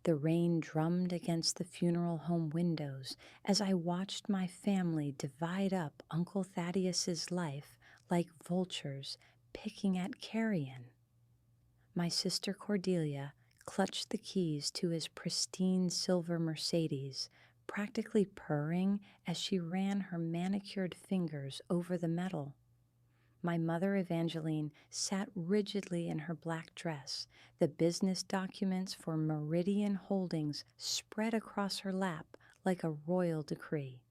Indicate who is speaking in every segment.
Speaker 1: The rain drummed against the funeral home windows as I watched my family divide up Uncle Thaddeus's life like vultures picking at carrion. My sister Cordelia clutched the keys to his pristine silver Mercedes, practically purring as she ran her manicured fingers over the metal. My mother, Evangeline, sat rigidly in her black dress, the business documents for Meridian Holdings spread across her lap like a royal decree.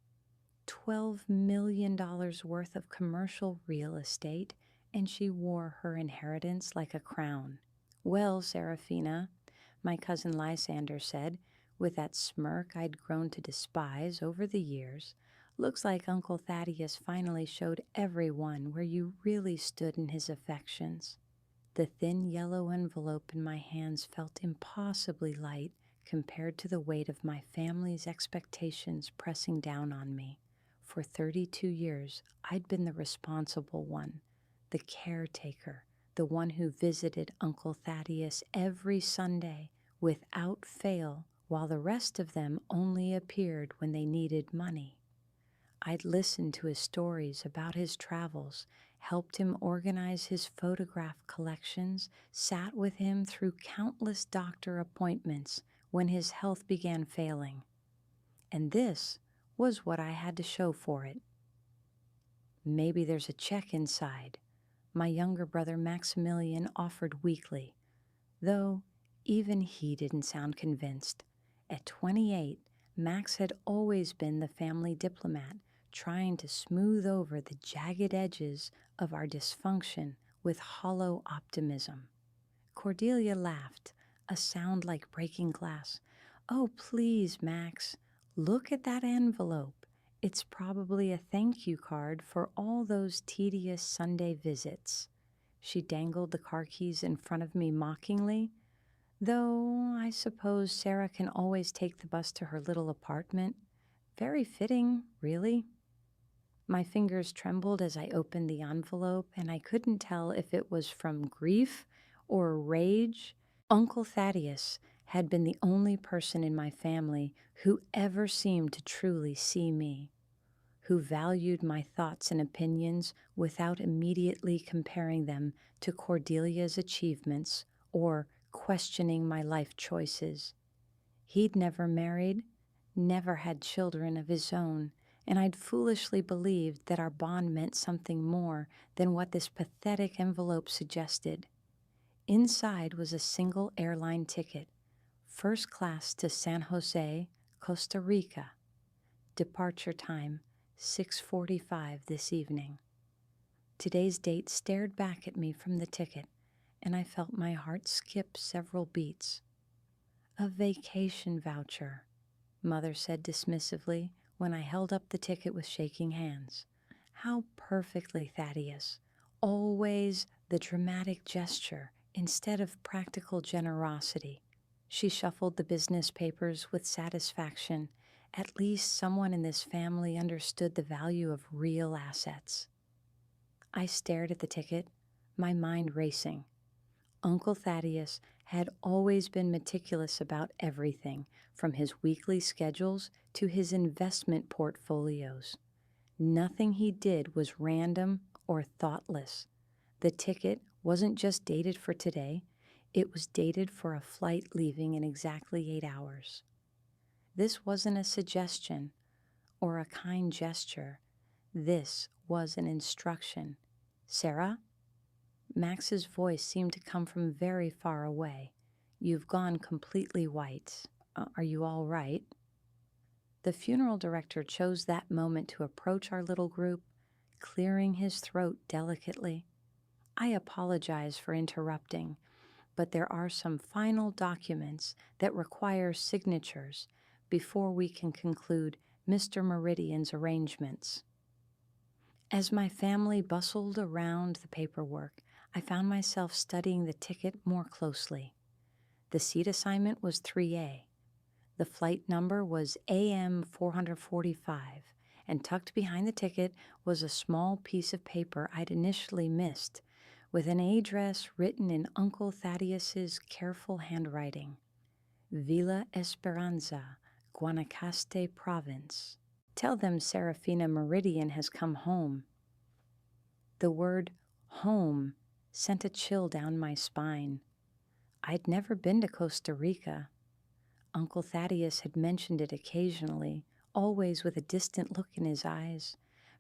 Speaker 1: $12 million worth of commercial real estate, and she wore her inheritance like a crown. Well, Seraphina, my cousin Lysander said, with that smirk I'd grown to despise over the years, looks like Uncle Thaddeus finally showed everyone where you really stood in his affections. The thin yellow envelope in my hands felt impossibly light compared to the weight of my family's expectations pressing down on me. For 32 years, I'd been the responsible one, the caretaker, the one who visited Uncle Thaddeus every Sunday without fail, while the rest of them only appeared when they needed money. I'd listened to his stories about his travels, helped him organize his photograph collections, sat with him through countless doctor appointments when his health began failing. And this was what I had to show for it. Maybe there's a check inside, my younger brother Maximilian offered weakly, though even he didn't sound convinced. At 28, Max had always been the family diplomat, trying to smooth over the jagged edges of our dysfunction with hollow optimism. Cordelia laughed, a sound like breaking glass. "Oh, please, Max, look at that envelope. It's probably a thank you card for all those tedious Sunday visits." She dangled the car keys in front of me mockingly. Though I suppose Sarah can always take the bus to her little apartment. Very fitting, really. My fingers trembled as I opened the envelope, and I couldn't tell if it was from grief or rage. Uncle Thaddeus had been the only person in my family who ever seemed to truly see me, who valued my thoughts and opinions without immediately comparing them to Cordelia's achievements or questioning my life choices. He'd never married, never had children of his own, and I'd foolishly believed that our bond meant something more than what this pathetic envelope suggested. Inside was a single airline ticket, first class to San Jose, Costa Rica. Departure time, 6:45 this evening. Today's date stared back at me from the ticket, and I felt my heart skip several beats. "A vacation voucher," Mother said dismissively when I held up the ticket with shaking hands. How perfectly Thaddeus. Always the dramatic gesture instead of practical generosity. She shuffled the business papers with satisfaction. At least someone in this family understood the value of real assets. I stared at the ticket, my mind racing. Uncle Thaddeus had always been meticulous about everything, from his weekly schedules to his investment portfolios. Nothing he did was random or thoughtless. The ticket wasn't just dated for today, it was dated for a flight leaving in exactly 8 hours. This wasn't a suggestion or a kind gesture. This was an instruction. "Sarah?" Max's voice seemed to come from very far away. "You've gone completely white. Are you all right?" The funeral director chose that moment to approach our little group, clearing his throat delicately. "I apologize for interrupting, but there are some final documents that require signatures before we can conclude Mr. Meridian's arrangements." As my family bustled around the paperwork, I found myself studying the ticket more closely. The seat assignment was 3A. The flight number was AM 445, and tucked behind the ticket was a small piece of paper I'd initially missed, with an address written in Uncle Thaddeus's careful handwriting. Villa Esperanza, Guanacaste Province. Tell them Serafina Meridian has come home." The word home sent a chill down my spine. I'd never been to Costa Rica. Uncle Thaddeus had mentioned it occasionally, always with a distant look in his eyes,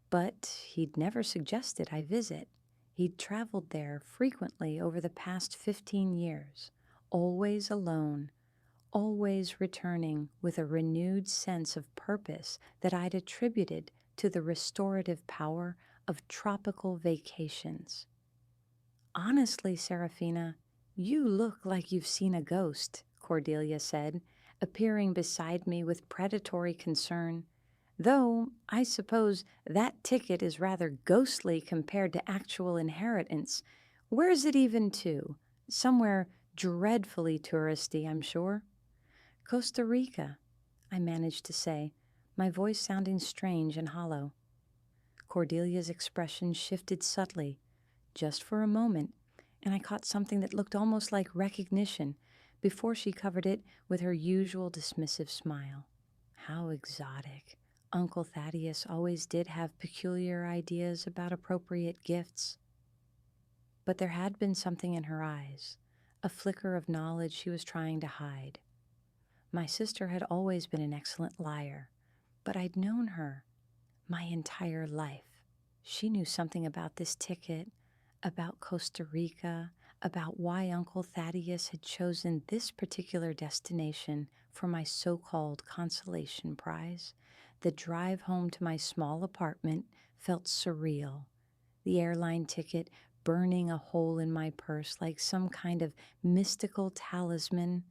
Speaker 1: but he'd never suggested I visit. He'd traveled there frequently over the past 15 years, always alone, always returning with a renewed sense of purpose that I'd attributed to the restorative power of tropical vacations. "Honestly, Serafina, you look like you've seen a ghost," Cordelia said, appearing beside me with predatory concern. "Though I suppose that ticket is rather ghostly compared to actual inheritance. Where's it even to? Somewhere dreadfully touristy, I'm sure." "Costa Rica," I managed to say, my voice sounding strange and hollow. Cordelia's expression shifted subtly, just for a moment, and I caught something that looked almost like recognition before she covered it with her usual dismissive smile. How exotic. Uncle Thaddeus always did have peculiar ideas about appropriate gifts. But there had been something in her eyes, a flicker of knowledge she was trying to hide. My sister had always been an excellent liar, but I'd known her my entire life. She knew something about this ticket, about Costa Rica, about why Uncle Thaddeus had chosen this particular destination for my so-called consolation prize. The drive home to my small apartment felt surreal. The airline ticket burning a hole in my purse like some kind of mystical talisman.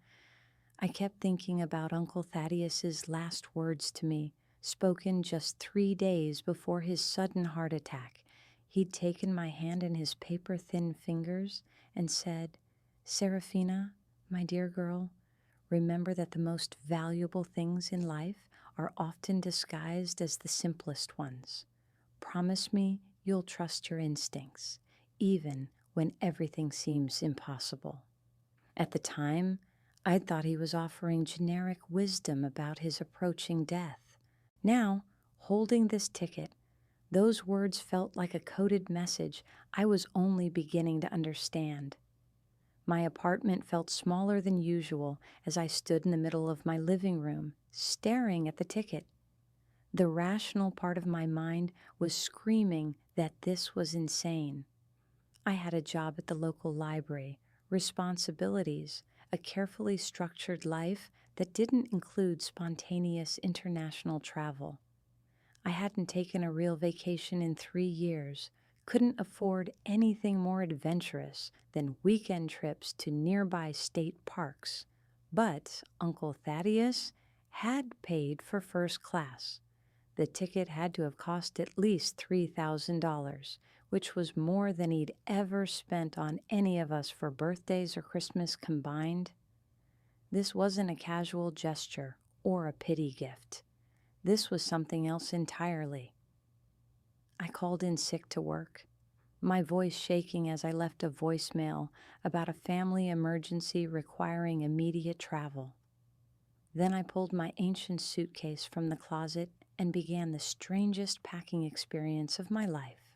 Speaker 1: I kept thinking about Uncle Thaddeus's last words to me, spoken just 3 days before his sudden heart attack. He'd taken my hand in his paper-thin fingers and said, "Serafina, my dear girl, remember that the most valuable things in life are often disguised as the simplest ones. Promise me you'll trust your instincts, even when everything seems impossible." At the time, I thought he was offering generic wisdom about his approaching death. Now, holding this ticket, those words felt like a coded message I was only beginning to understand. My apartment felt smaller than usual as I stood in the middle of my living room, staring at the ticket. The rational part of my mind was screaming that this was insane. I had a job at the local library, responsibilities, a carefully structured life that didn't include spontaneous international travel. I hadn't taken a real vacation in 3 years, couldn't afford anything more adventurous than weekend trips to nearby state parks. But Uncle Thaddeus had paid for first class. The ticket had to have cost at least $3,000, which was more than he'd ever spent on any of us for birthdays or Christmas combined. This wasn't a casual gesture or a pity gift. This was something else entirely. I called in sick to work, my voice shaking as I left a voicemail about a family emergency requiring immediate travel. Then I pulled my ancient suitcase from the closet and began the strangest packing experience of my life.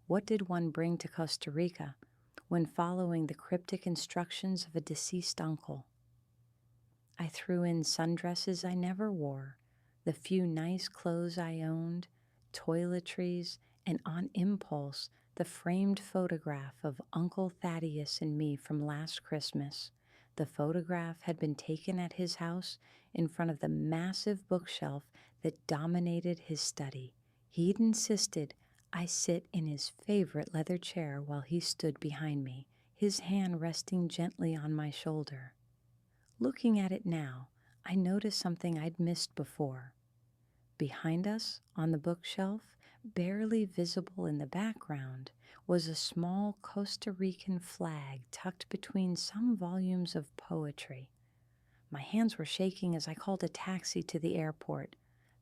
Speaker 1: What did one bring to Costa Rica when following the cryptic instructions of a deceased uncle? I threw in sundresses I never wore, the few nice clothes I owned, toiletries, and on impulse, the framed photograph of Uncle Thaddeus and me from last Christmas. The photograph had been taken at his house in front of the massive bookshelf that dominated his study. He'd insisted I sit in his favorite leather chair while he stood behind me, his hand resting gently on my shoulder. Looking at it now, I noticed something I'd missed before. Behind us, on the bookshelf, barely visible in the background, was a small Costa Rican flag tucked between some volumes of poetry. My hands were shaking as I called a taxi to the airport.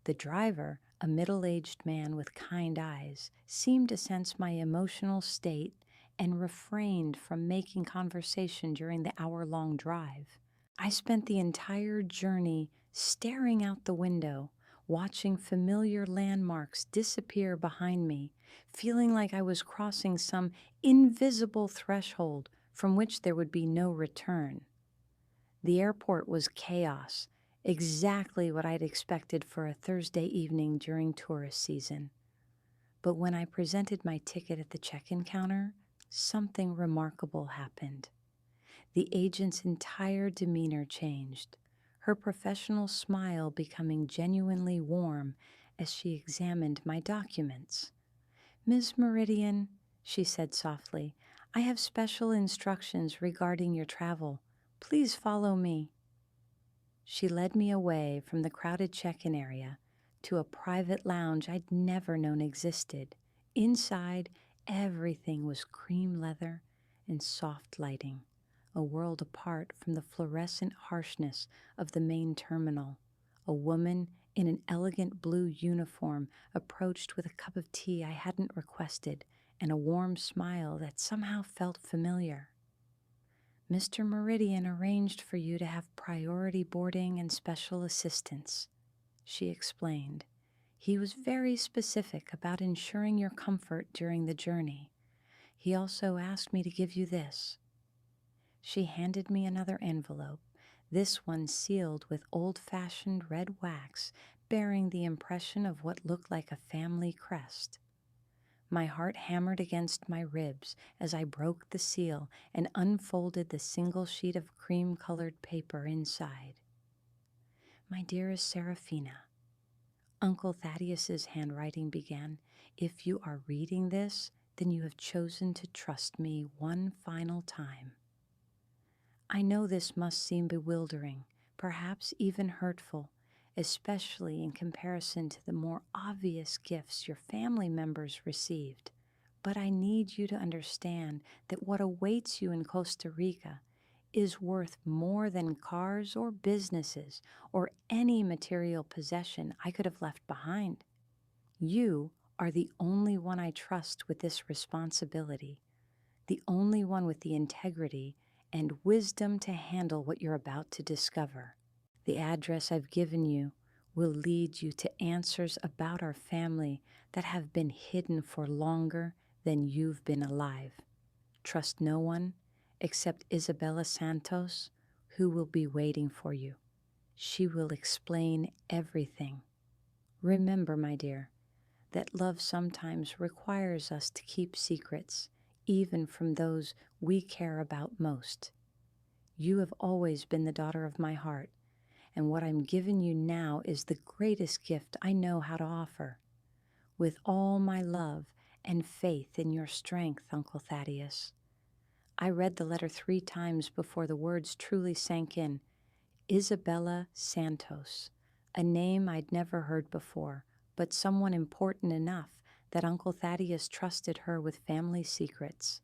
Speaker 1: The driver, a middle-aged man with kind eyes, seemed to sense my emotional state and refrained from making conversation during the hour-long drive. I spent the entire journey staring out the window, watching familiar landmarks disappear behind me, feeling like I was crossing some invisible threshold from which there would be no return. The airport was chaos, exactly what I'd expected for a Thursday evening during tourist season. But when I presented my ticket at the check-in counter, something remarkable happened. The agent's entire demeanor changed, her professional smile becoming genuinely warm as she examined my documents. "Miss Meridian," she said softly, "I have special instructions regarding your travel. Please follow me." She led me away from the crowded check-in area to a private lounge I'd never known existed. Inside, everything was cream leather and soft lighting, a world apart from the fluorescent harshness of the main terminal. A woman in an elegant blue uniform approached with a cup of tea I hadn't requested and a warm smile that somehow felt familiar. "Mr. Meridian arranged for you to have priority boarding and special assistance," she explained. "He was very specific about ensuring your comfort during the journey. He also asked me to give you this." She handed me another envelope, this one sealed with old-fashioned red wax, bearing the impression of what looked like a family crest. My heart hammered against my ribs as I broke the seal and unfolded the single sheet of cream-colored paper inside. "My dearest Serafina," Uncle Thaddeus's handwriting began, "if you are reading this, then you have chosen to trust me one final time. I know this must seem bewildering, perhaps even hurtful, especially in comparison to the more obvious gifts your family members received. But I need you to understand that what awaits you in Costa Rica is worth more than cars or businesses or any material possession I could have left behind. You are the only one I trust with this responsibility, the only one with the integrity and wisdom to handle what you're about to discover. The address I've given you will lead you to answers about our family that have been hidden for longer than you've been alive. Trust no one except Isabella Santos, who will be waiting for you. She will explain everything. Remember, my dear, that love sometimes requires us to keep secrets, even from those we care about most. You have always been the daughter of my heart, and what I'm giving you now is the greatest gift I know how to offer. With all my love and faith in your strength, Uncle Thaddeus." I read the letter 3 times before the words truly sank in. Isabella Santos, a name I'd never heard before, but someone important enough that Uncle Thaddeus trusted her with family secrets.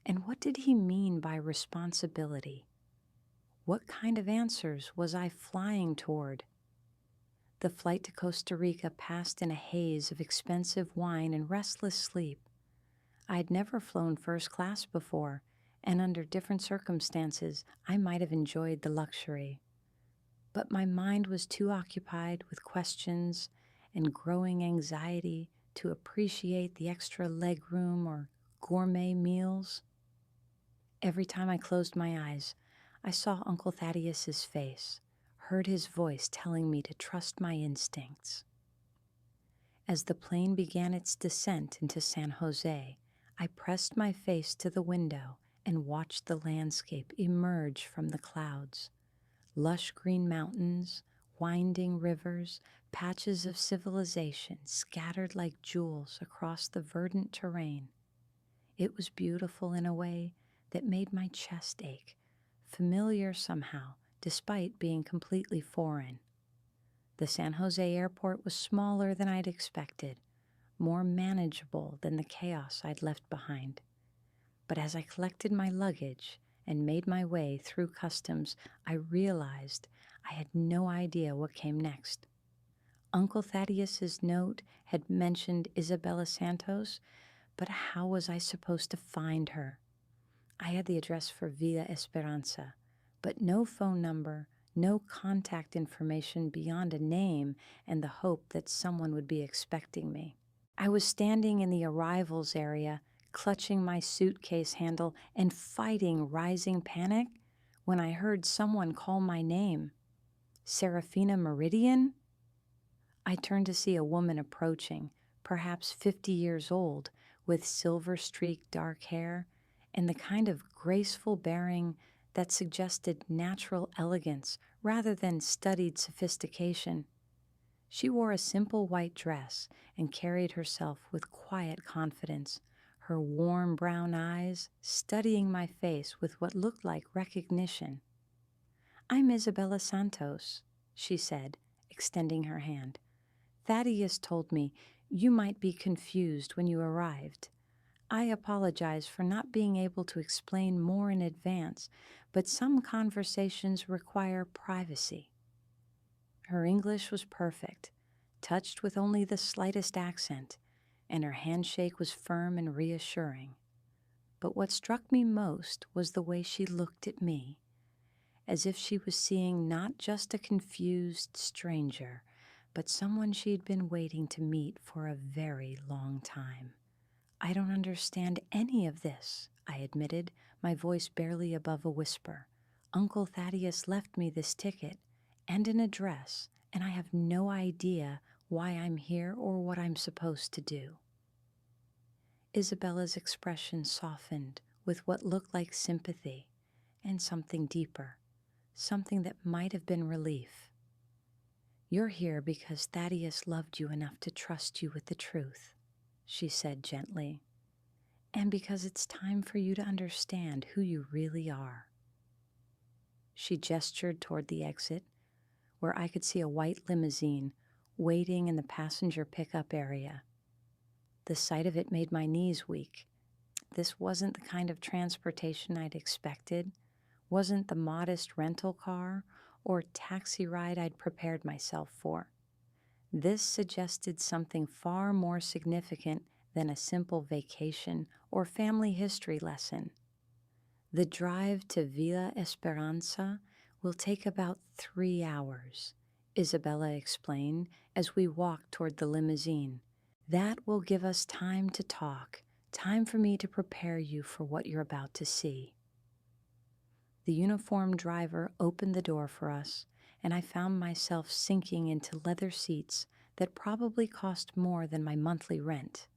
Speaker 1: And what did he mean by responsibility? What kind of answers was I flying toward? The flight to Costa Rica passed in a haze of expensive wine and restless sleep. I'd never flown first class before, and under different circumstances, I might have enjoyed the luxury. But my mind was too occupied with questions and growing anxiety to appreciate the extra legroom or gourmet meals. Every time I closed my eyes, I saw Uncle Thaddeus's face, heard his voice telling me to trust my instincts. As the plane began its descent into San Jose, I pressed my face to the window and watched the landscape emerge from the clouds. Lush green mountains, winding rivers, patches of civilization scattered like jewels across the verdant terrain. It was beautiful in a way that made my chest ache, familiar somehow, despite being completely foreign. The San Jose airport was smaller than I'd expected, more manageable than the chaos I'd left behind. But as I collected my luggage and made my way through customs, I realized I had no idea what came next. Uncle Thaddeus's note had mentioned Isabella Santos, but how was I supposed to find her? I had the address for Villa Esperanza, but no phone number, no contact information beyond a name and the hope that someone would be expecting me. I was standing in the arrivals area, clutching my suitcase handle and fighting rising panic when I heard someone call my name. Serafina Meridian? I turned to see a woman approaching, perhaps 50 years old, with silver-streaked dark hair and the kind of graceful bearing that suggested natural elegance rather than studied sophistication. She wore a simple white dress and carried herself with quiet confidence, her warm brown eyes studying my face with what looked like recognition. "I'm Isabella Santos," she said, extending her hand. "Thaddeus told me you might be confused when you arrived. I apologize for not being able to explain more in advance, but some conversations require privacy." Her English was perfect, touched with only the slightest accent, and her handshake was firm and reassuring. But what struck me most was the way she looked at me, as if she was seeing not just a confused stranger, but someone she'd been waiting to meet for a very long time. "I don't understand any of this," I admitted, my voice barely above a whisper. "Uncle Thaddeus left me this ticket and an address, and I have no idea why I'm here or what I'm supposed to do." Isabella's expression softened with what looked like sympathy and something deeper, something that might have been relief. "You're here because Thaddeus loved you enough to trust you with the truth," she said gently, "and because it's time for you to understand who you really are." She gestured toward the exit, where I could see a white limousine waiting in the passenger pickup area. The sight of it made my knees weak. This wasn't the kind of transportation I'd expected, wasn't the modest rental car or taxi ride I'd prepared myself for. This suggested something far more significant than a simple vacation or family history lesson. "The drive to Villa Esperanza will take about 3 hours," Isabella explained as we walked toward the limousine. "That will give us time to talk, time for me to prepare you for what you're about to see." The uniformed driver opened the door for us, and I found myself sinking into leather seats that probably cost more than my monthly rent.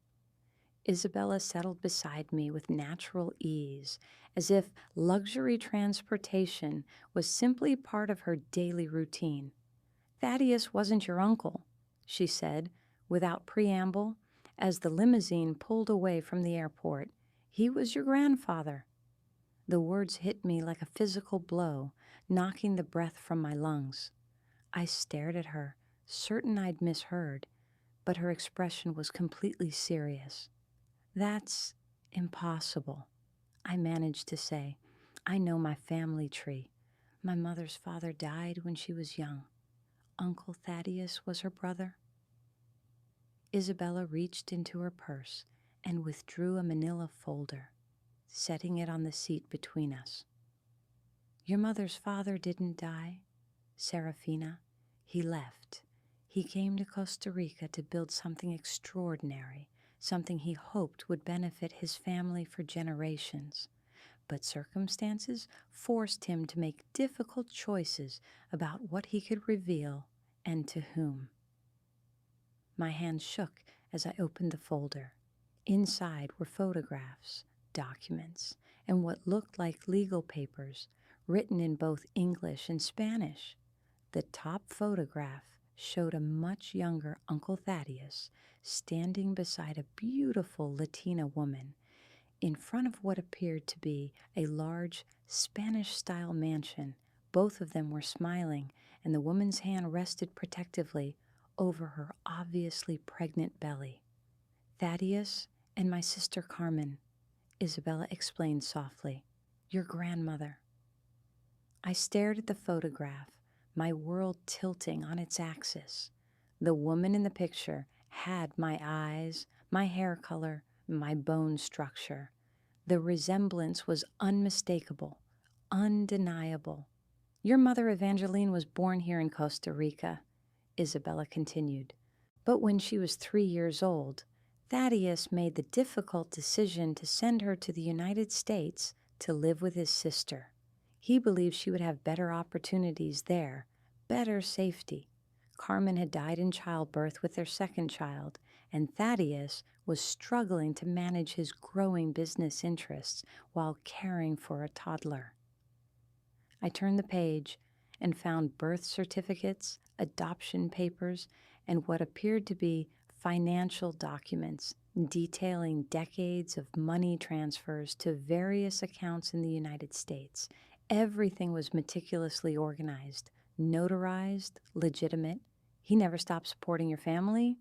Speaker 1: Isabella settled beside me with natural ease, as if luxury transportation was simply part of her daily routine. "Thaddeus wasn't your uncle," she said, without preamble, as the limousine pulled away from the airport. "He was your grandfather." The words hit me like a physical blow, knocking the breath from my lungs. I stared at her, certain I'd misheard, but her expression was completely serious. "That's impossible," I managed to say. "I know my family tree. My mother's father died when she was young. Uncle Thaddeus was her brother." Isabella reached into her purse and withdrew a manila folder, setting it on the seat between us. "Your mother's father didn't die, Serafina. He left. He came to Costa Rica to build something extraordinary, something he hoped would benefit his family for generations. But circumstances forced him to make difficult choices about what he could reveal and to whom." My hand shook as I opened the folder. Inside were photographs, documents, and what looked like legal papers, written in both English and Spanish. The top photograph showed a much younger Uncle Thaddeus standing beside a beautiful Latina woman in front of what appeared to be a large Spanish-style mansion. Both of them were smiling, and the woman's hand rested protectively over her obviously pregnant belly. "Thaddeus and my sister Carmen," Isabella explained softly. "Your grandmother." I stared at the photograph, my world tilting on its axis. The woman in the picture had my eyes, my hair color, my bone structure. The resemblance was unmistakable, undeniable. Your mother, Evangeline, was born here in Costa Rica, Isabella continued. But when she was 3 years old, Thaddeus made the difficult decision to send her to the United States to live with his sister. He believed she would have better opportunities there, better safety. Carmen had died in childbirth with their second child, and Thaddeus was struggling to manage his growing business interests while caring for a toddler. I turned the page and found birth certificates, adoption papers, and what appeared to be financial documents detailing decades of money transfers to various accounts in the United States. Everything was meticulously organized, notarized, legitimate. He never stopped supporting your family,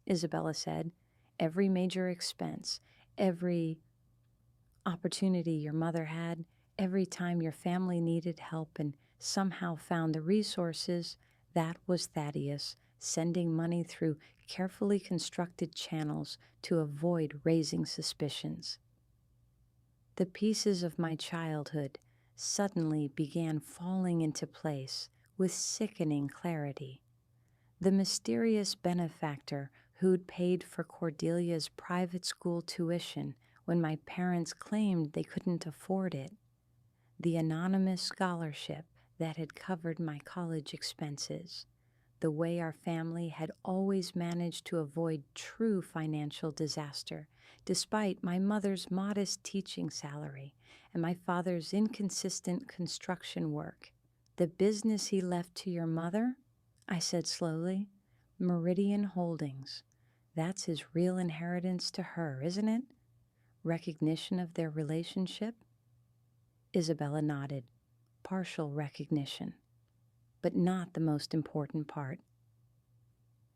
Speaker 1: Isabella said. Every major expense, every opportunity your mother had, every time your family needed help and somehow found the resources, that was Thaddeus, sending money through carefully constructed channels to avoid raising suspicions. The pieces of my childhood suddenly began falling into place with sickening clarity. The mysterious benefactor who'd paid for Cordelia's private school tuition when my parents claimed they couldn't afford it, the anonymous scholarship that had covered my college expenses, the way our family had always managed to avoid true financial disaster, despite my mother's modest teaching salary and my father's inconsistent construction work. The business he left to your mother, I said slowly, Meridian Holdings. That's his real inheritance to her, isn't it? Recognition of their relationship? Isabella nodded. Partial recognition, but not the most important part.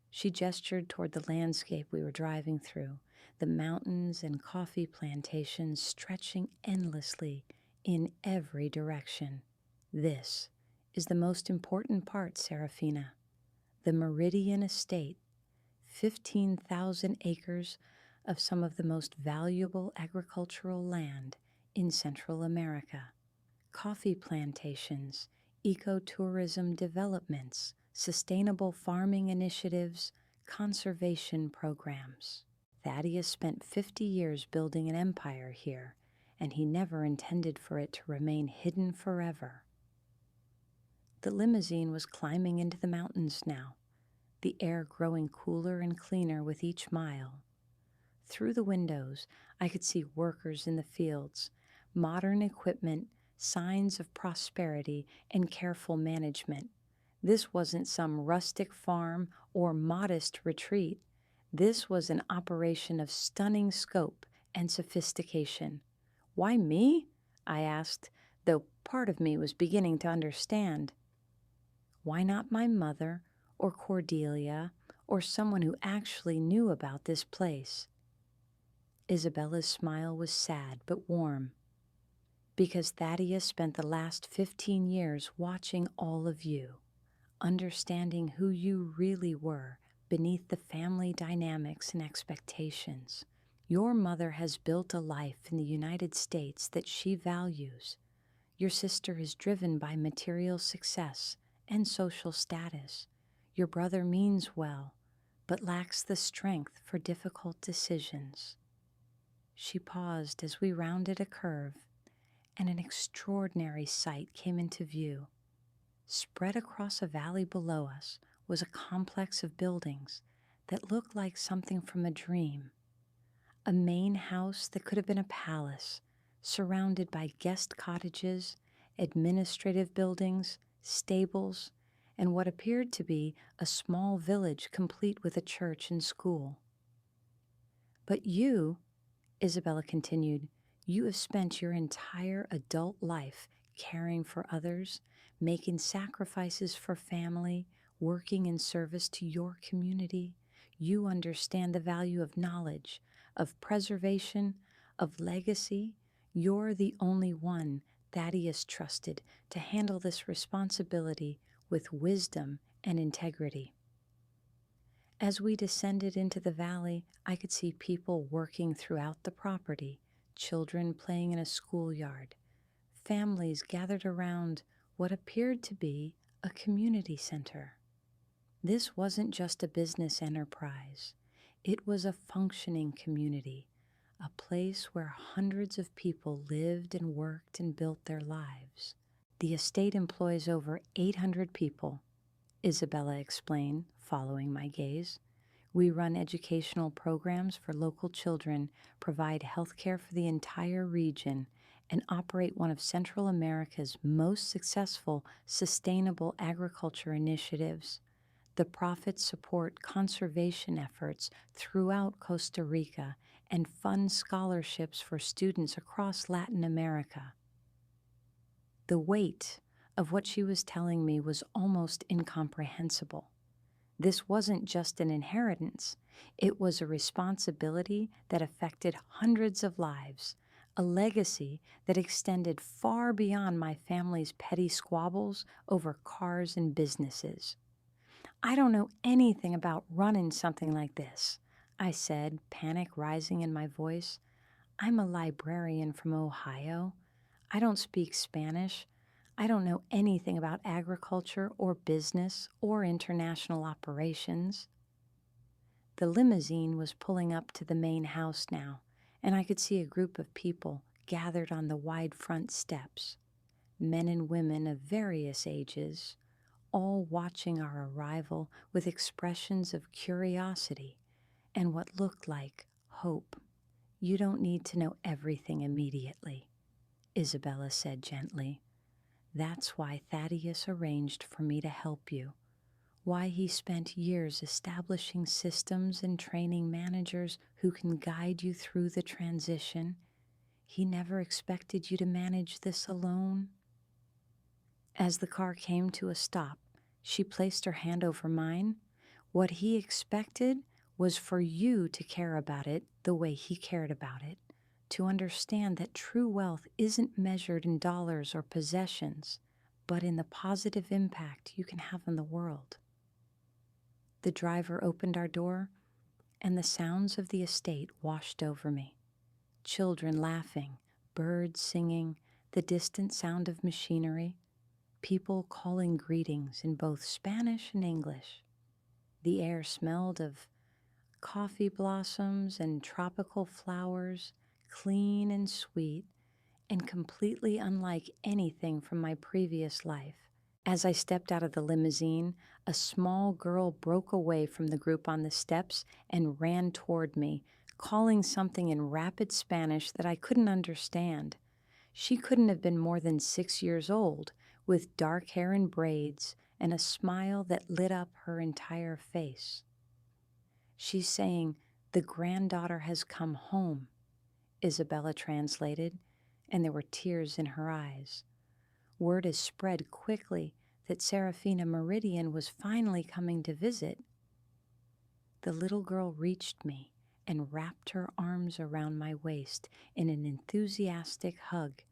Speaker 1: She gestured toward the landscape we were driving through, the mountains and coffee plantations stretching endlessly in every direction. This is the most important part, Serafina. The Meridian Estate, 15,000 acres of some of the most valuable agricultural land in Central America. Coffee plantations, ecotourism developments, sustainable farming initiatives, conservation programs. Thaddeus spent 50 years building an empire here, and he never intended for it to remain hidden forever. The limousine was climbing into the mountains now, the air growing cooler and cleaner with each mile. Through the windows, I could see workers in the fields, modern equipment, signs of prosperity and careful management. This wasn't some rustic farm or modest retreat. This was an operation of stunning scope and sophistication. Why me? I asked, though part of me was beginning to understand. Why not my mother or Cordelia or someone who actually knew about this place? Isabella's smile was sad but warm. Because Thaddeus spent the last 15 years watching all of you, understanding who you really were beneath the family dynamics and expectations. Your mother has built a life in the United States that she values. Your sister is driven by material success and social status. Your brother means well, but lacks the strength for difficult decisions. She paused as we rounded a curve, and an extraordinary sight came into view. Spread across a valley below us was a complex of buildings that looked like something from a dream. A main house that could have been a palace, surrounded by guest cottages, administrative buildings, stables, and what appeared to be a small village complete with a church and school. But you, Isabella continued, you have spent your entire adult life caring for others, making sacrifices for family, working in service to your community. You understand the value of knowledge, of preservation, of legacy. You're the only one Thaddeus trusted to handle this responsibility with wisdom and integrity. As we descended into the valley, I could see people working throughout the property, children playing in a schoolyard, families gathered around what appeared to be a community center. This wasn't just a business enterprise. It was a functioning community, a place where hundreds of people lived and worked and built their lives. The estate employs over 800 people, Isabella explained, following my gaze. We run educational programs for local children, provide health care for the entire region, and operate one of Central America's most successful sustainable agriculture initiatives. The profits support conservation efforts throughout Costa Rica and fund scholarships for students across Latin America. The weight of what she was telling me was almost incomprehensible. This wasn't just an inheritance, it was a responsibility that affected hundreds of lives, a legacy that extended far beyond my family's petty squabbles over cars and businesses. I don't know anything about running something like this, I said, panic rising in my voice. I'm a librarian from Ohio. I don't speak Spanish. I don't know anything about agriculture or business or international operations. The limousine was pulling up to the main house now, and I could see a group of people gathered on the wide front steps, men and women of various ages, all watching our arrival with expressions of curiosity and what looked like hope. You don't need to know everything immediately, Isabella said gently. That's why Thaddeus arranged for me to help you, why he spent years establishing systems and training managers who can guide you through the transition. He never expected you to manage this alone. As the car came to a stop, she placed her hand over mine. What he expected was for you to care about it the way he cared about it, to understand that true wealth isn't measured in dollars or possessions, but in the positive impact you can have on the world. The driver opened our door, and the sounds of the estate washed over me. Children laughing, birds singing, the distant sound of machinery, people calling greetings in both Spanish and English. The air smelled of coffee blossoms and tropical flowers, clean and sweet, and completely unlike anything from my previous life. As I stepped out of the limousine, a small girl broke away from the group on the steps and ran toward me, calling something in rapid Spanish that I couldn't understand. She couldn't have been more than 6 years old, with dark hair and braids and a smile that lit up her entire face. She's saying, "The granddaughter has come home," Isabella translated, and there were tears in her eyes. Word has spread quickly that Serafina Meridian was finally coming to visit. The little girl reached me and wrapped her arms around my waist in an enthusiastic hug,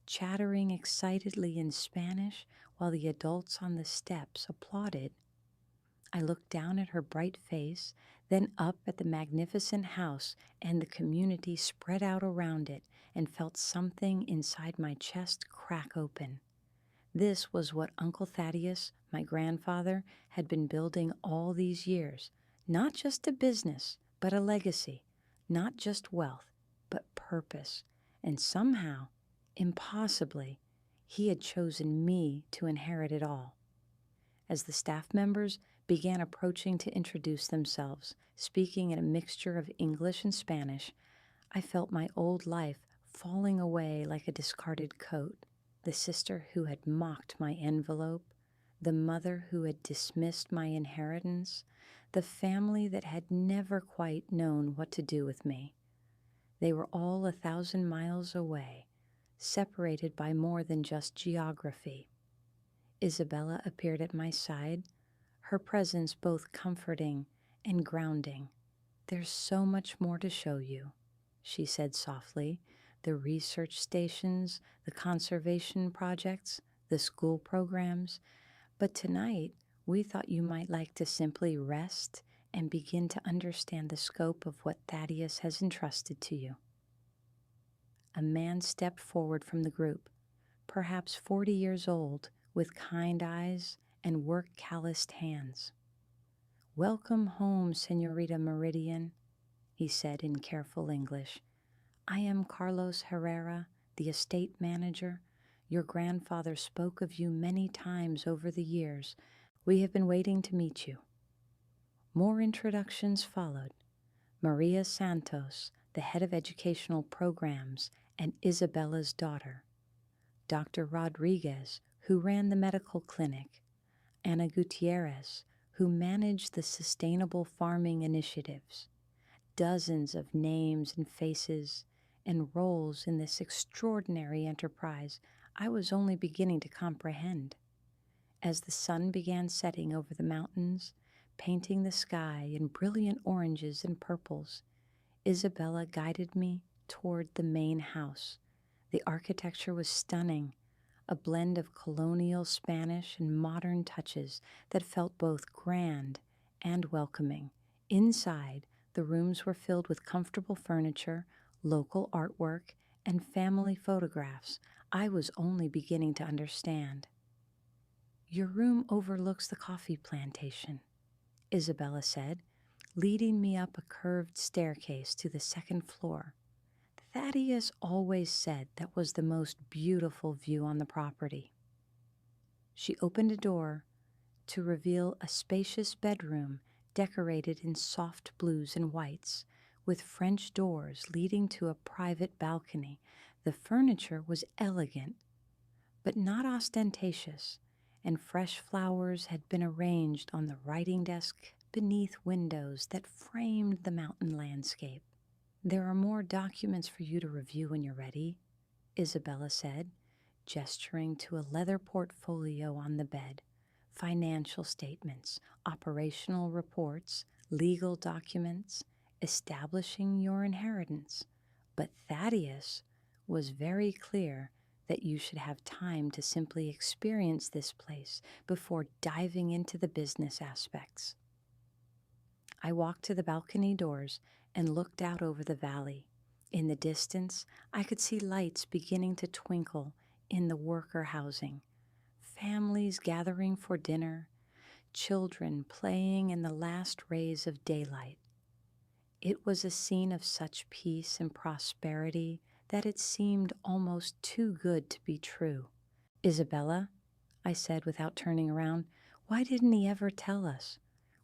Speaker 1: chattering excitedly in Spanish while the adults on the steps applauded. I looked down at her bright face, then up at the magnificent house and the community spread out around it, and felt something inside my chest crack open. This was what Uncle Thaddeus, my grandfather, had been building all these years. Not just a business, but a legacy. Not just wealth, but purpose. And somehow, impossibly, he had chosen me to inherit it all. As the staff members began approaching to introduce themselves, speaking in a mixture of English and Spanish, I felt my old life falling away like a discarded coat. The sister who had mocked my envelope, the mother who had dismissed my inheritance, the family that had never quite known what to do with me. They were all 1,000 miles away, separated by more than just geography. Isabella appeared at my side, her presence both comforting and grounding. "There's so much more to show you," she said softly. "The research stations, the conservation projects, the school programs. But tonight, we thought you might like to simply rest and begin to understand the scope of what Thaddeus has entrusted to you." A man stepped forward from the group, perhaps 40 years old, with kind eyes and work-calloused hands. "Welcome home, Señorita Meridian," he said in careful English. "I am Carlos Herrera, the estate manager. Your grandfather spoke of you many times over the years. We have been waiting to meet you." More introductions followed. Maria Santos, the head of educational programs, and Isabella's daughter. Dr. Rodriguez, who ran the medical clinic. Ana Gutierrez, who managed the sustainable farming initiatives. Dozens of names and faces and roles in this extraordinary enterprise I was only beginning to comprehend. As the sun began setting over the mountains, painting the sky in brilliant oranges and purples, Isabella guided me toward the main house. The architecture was stunning, a blend of colonial Spanish and modern touches that felt both grand and welcoming. Inside, the rooms were filled with comfortable furniture, local artwork, and family photographs I was only beginning to understand. "Your room overlooks the coffee plantation," Isabella said, leading me up a curved staircase to the second floor. "Thaddeus always said that was the most beautiful view on the property." She opened a door to reveal a spacious bedroom decorated in soft blues and whites, with French doors leading to a private balcony. The furniture was elegant, but not ostentatious, and fresh flowers had been arranged on the writing desk beneath windows that framed the mountain landscape. "There are more documents for you to review when you're ready," Isabella said, gesturing to a leather portfolio on the bed. "Financial statements, operational reports, legal documents, establishing your inheritance. But Thaddeus was very clear that you should have time to simply experience this place before diving into the business aspects." I walked to the balcony doors and looked out over the valley. In the distance, I could see lights beginning to twinkle in the worker housing, families gathering for dinner, children playing in the last rays of daylight. It was a scene of such peace and prosperity that it seemed almost too good to be true. "Isabella," I said without turning around, "why didn't he ever tell us?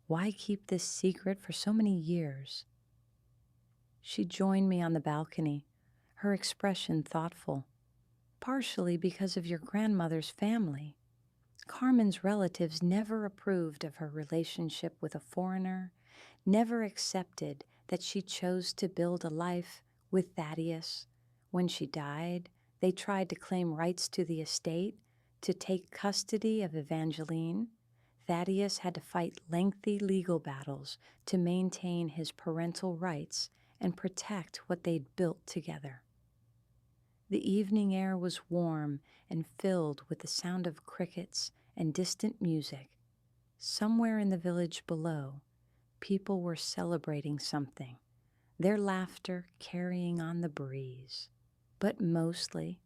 Speaker 1: Why keep this secret for so many years?" She joined me on the balcony, her expression thoughtful. "Partially because of your grandmother's family. Carmen's relatives never approved of her relationship with a foreigner, never accepted that she chose to build a life with Thaddeus. When she died, they tried to claim rights to the estate, to take custody of Evangeline. Thaddeus had to fight lengthy legal battles to maintain his parental rights and protect what they'd built together." The evening air was warm and filled with the sound of crickets and distant music. Somewhere in the village below, people were celebrating something, their laughter carrying on the breeze. "But mostly,"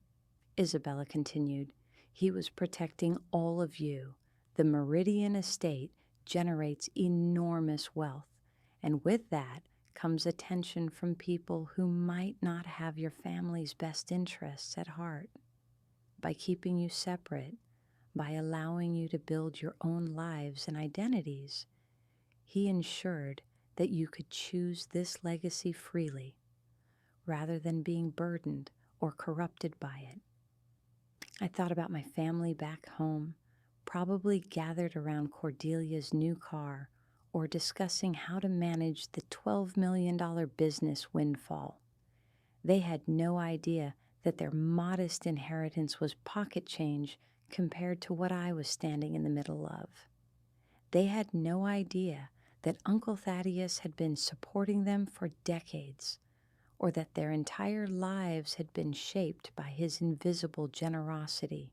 Speaker 1: Isabella continued, "he was protecting all of you. The Meridian estate generates enormous wealth, and with that comes attention from people who might not have your family's best interests at heart. By keeping you separate, by allowing you to build your own lives and identities, he ensured that you could choose this legacy freely, rather than being burdened or corrupted by it." I thought about my family back home, probably gathered around Cordelia's new car or discussing how to manage the $12 million business windfall. They had no idea that their modest inheritance was pocket change compared to what I was standing in the middle of. They had no idea that Uncle Thaddeus had been supporting them for decades, or that their entire lives had been shaped by his invisible generosity.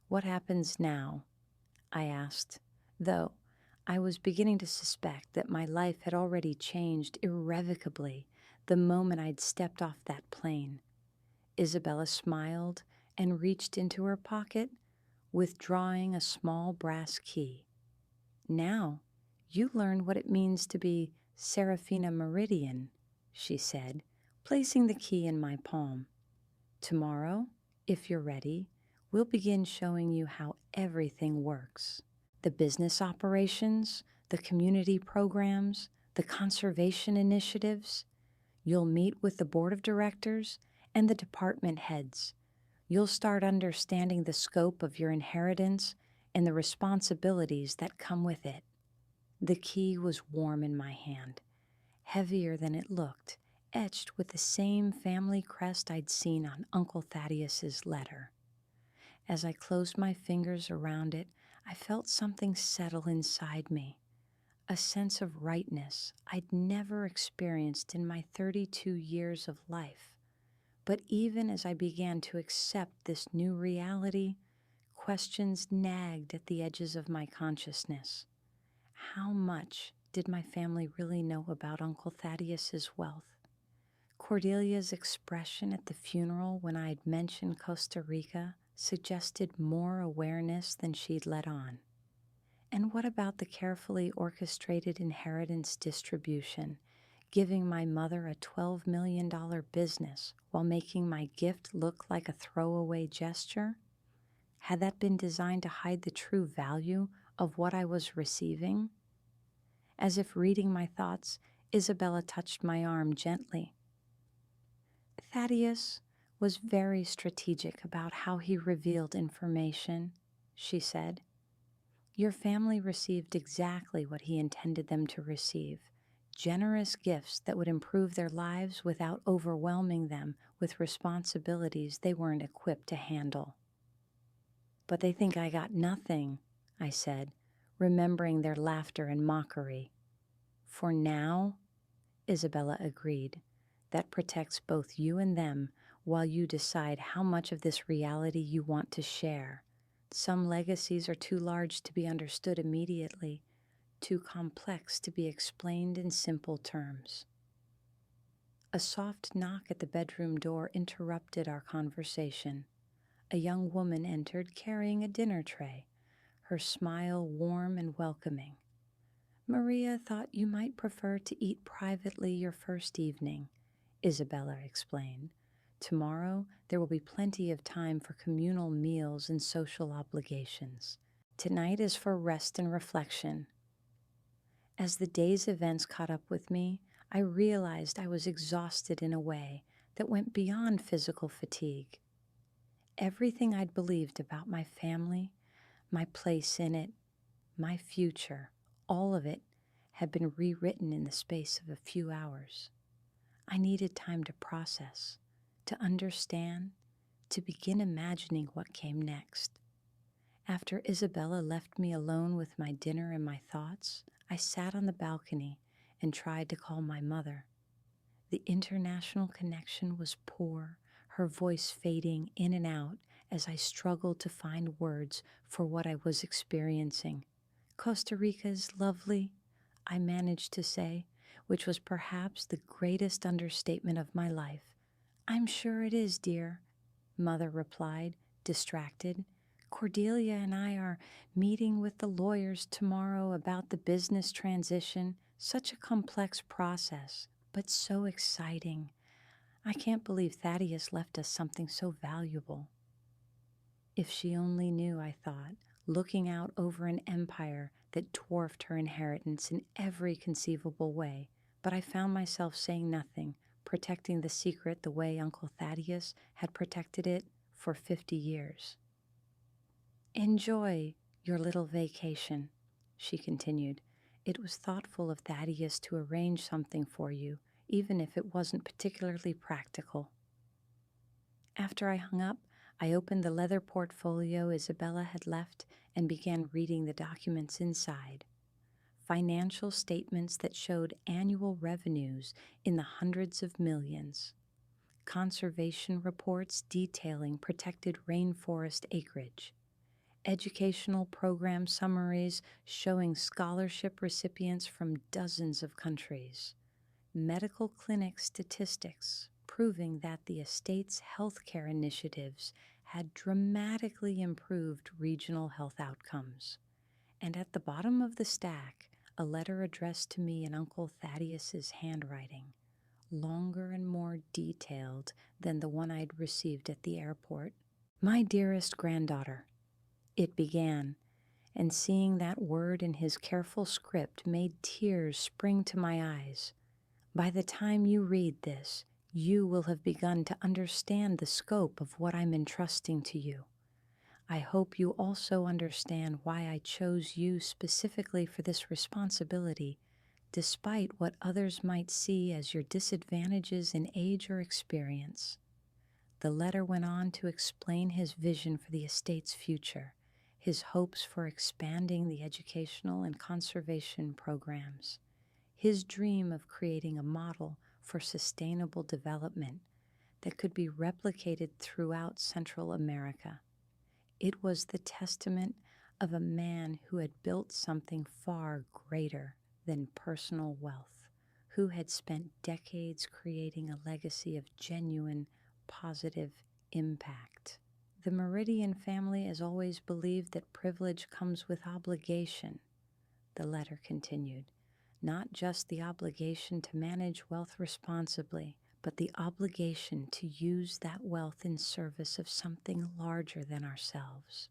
Speaker 1: "What happens now?" I asked, though I was beginning to suspect that my life had already changed irrevocably the moment I'd stepped off that plane. Isabella smiled and reached into her pocket, withdrawing a small brass key. "Now, you learn what it means to be Serafina Meridian," she said, placing the key in my palm. "Tomorrow, if you're ready, we'll begin showing you how everything works. The business operations, the community programs, the conservation initiatives. You'll meet with the board of directors and the department heads. You'll start understanding the scope of your inheritance and the responsibilities that come with it." The key was warm in my hand, heavier than it looked, etched with the same family crest I'd seen on Uncle Thaddeus's letter. As I closed my fingers around it, I felt something settle inside me, a sense of rightness I'd never experienced in my 32 years of life. But even as I began to accept this new reality, questions nagged at the edges of my consciousness. How much did my family really know about Uncle Thaddeus's wealth? Cordelia's expression at the funeral when I had mentioned Costa Rica suggested more awareness than she'd let on. And what about the carefully orchestrated inheritance distribution, giving my mother a $12 million business while making my gift look like a throwaway gesture? Had that been designed to hide the true value of what I was receiving? As if reading my thoughts, Isabella touched my arm gently. "Thaddeus was very strategic about how he revealed information," she said. "Your family received exactly what he intended them to receive, generous gifts that would improve their lives without overwhelming them with responsibilities they weren't equipped to handle." "But they think I got nothing," I said, remembering their laughter and mockery. "For now," Isabella agreed, "that protects both you and them while you decide how much of this reality you want to share. Some legacies are too large to be understood immediately, too complex to be explained in simple terms." A soft knock at the bedroom door interrupted our conversation. A young woman entered carrying a dinner tray, her smile warm and welcoming. "Maria thought you might prefer to eat privately your first evening," Isabella explained. "Tomorrow there will be plenty of time for communal meals and social obligations. Tonight is for rest and reflection." As the day's events caught up with me, I realized I was exhausted in a way that went beyond physical fatigue. Everything I'd believed about my family, my place in it, my future, all of it had been rewritten in the space of a few hours. I needed time to process, to understand, to begin imagining what came next. After Isabella left me alone with my dinner and my thoughts, I sat on the balcony and tried to call my mother. The international connection was poor, her voice fading in and out as I struggled to find words for what I was experiencing. "Costa Rica is lovely," I managed to say, which was perhaps the greatest understatement of my life. "I'm sure it is, dear," Mother replied, distracted. "Cordelia and I are meeting with the lawyers tomorrow about the business transition. Such a complex process, but so exciting. I can't believe Thaddeus left us something so valuable." If she only knew, I thought, looking out over an empire that dwarfed her inheritance in every conceivable way, but I found myself saying nothing, protecting the secret the way Uncle Thaddeus had protected it for 50 years. "Enjoy your little vacation," she continued. "It was thoughtful of Thaddeus to arrange something for you, even if it wasn't particularly practical." After I hung up, I opened the leather portfolio Isabella had left and began reading the documents inside. Financial statements that showed annual revenues in the hundreds of millions. Conservation reports detailing protected rainforest acreage. Educational program summaries showing scholarship recipients from dozens of countries. Medical clinic statistics proving that the estate's healthcare initiatives had dramatically improved regional health outcomes. And at the bottom of the stack, a letter addressed to me in Uncle Thaddeus's handwriting, longer and more detailed than the one I'd received at the airport. My dearest granddaughter, it began, and seeing that word in his careful script made tears spring to my eyes. By the time you read this, you will have begun to understand the scope of what I'm entrusting to you. I hope you also understand why I chose you specifically for this responsibility, despite what others might see as your disadvantages in age or experience. The letter went on to explain his vision for the estate's future, his hopes for expanding the educational and conservation programs, his dream of creating a model for sustainable development that could be replicated throughout Central America. It was the testament of a man who had built something far greater than personal wealth, who had spent decades creating a legacy of genuine, positive impact. The Meridian family has always believed that privilege comes with obligation, the letter continued. Not just the obligation to manage wealth responsibly, but the obligation to use that wealth in service of something larger than ourselves.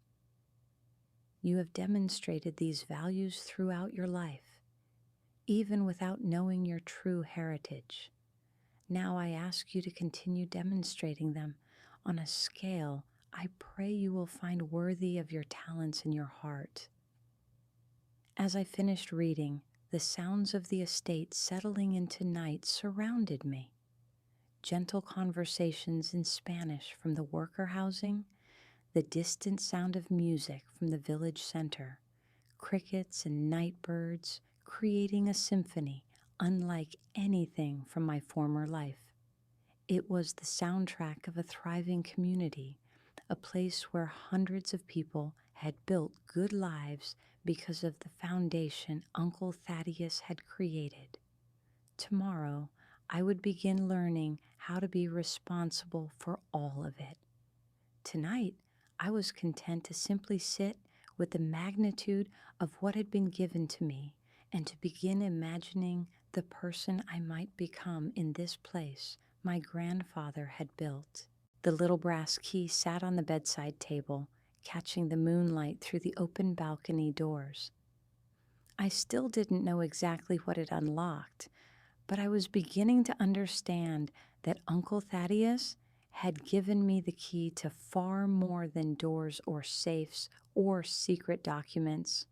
Speaker 1: You have demonstrated these values throughout your life, even without knowing your true heritage. Now I ask you to continue demonstrating them on a scale I pray you will find worthy of your talents and your heart. As I finished reading, the sounds of the estate settling into night surrounded me. Gentle conversations in Spanish from the worker housing, the distant sound of music from the village center, crickets and night birds creating a symphony unlike anything from my former life. It was the soundtrack of a thriving community, a place where hundreds of people had built good lives because of the foundation Uncle Thaddeus had created. Tomorrow, I would begin learning how to be responsible for all of it. Tonight, I was content to simply sit with the magnitude of what had been given to me and to begin imagining the person I might become in this place my grandfather had built. The little brass key sat on the bedside table, catching the moonlight through the open balcony doors. I still didn't know exactly what it unlocked, but I was beginning to understand that Uncle Thaddeus had given me the key to far more than doors or safes or secret documents.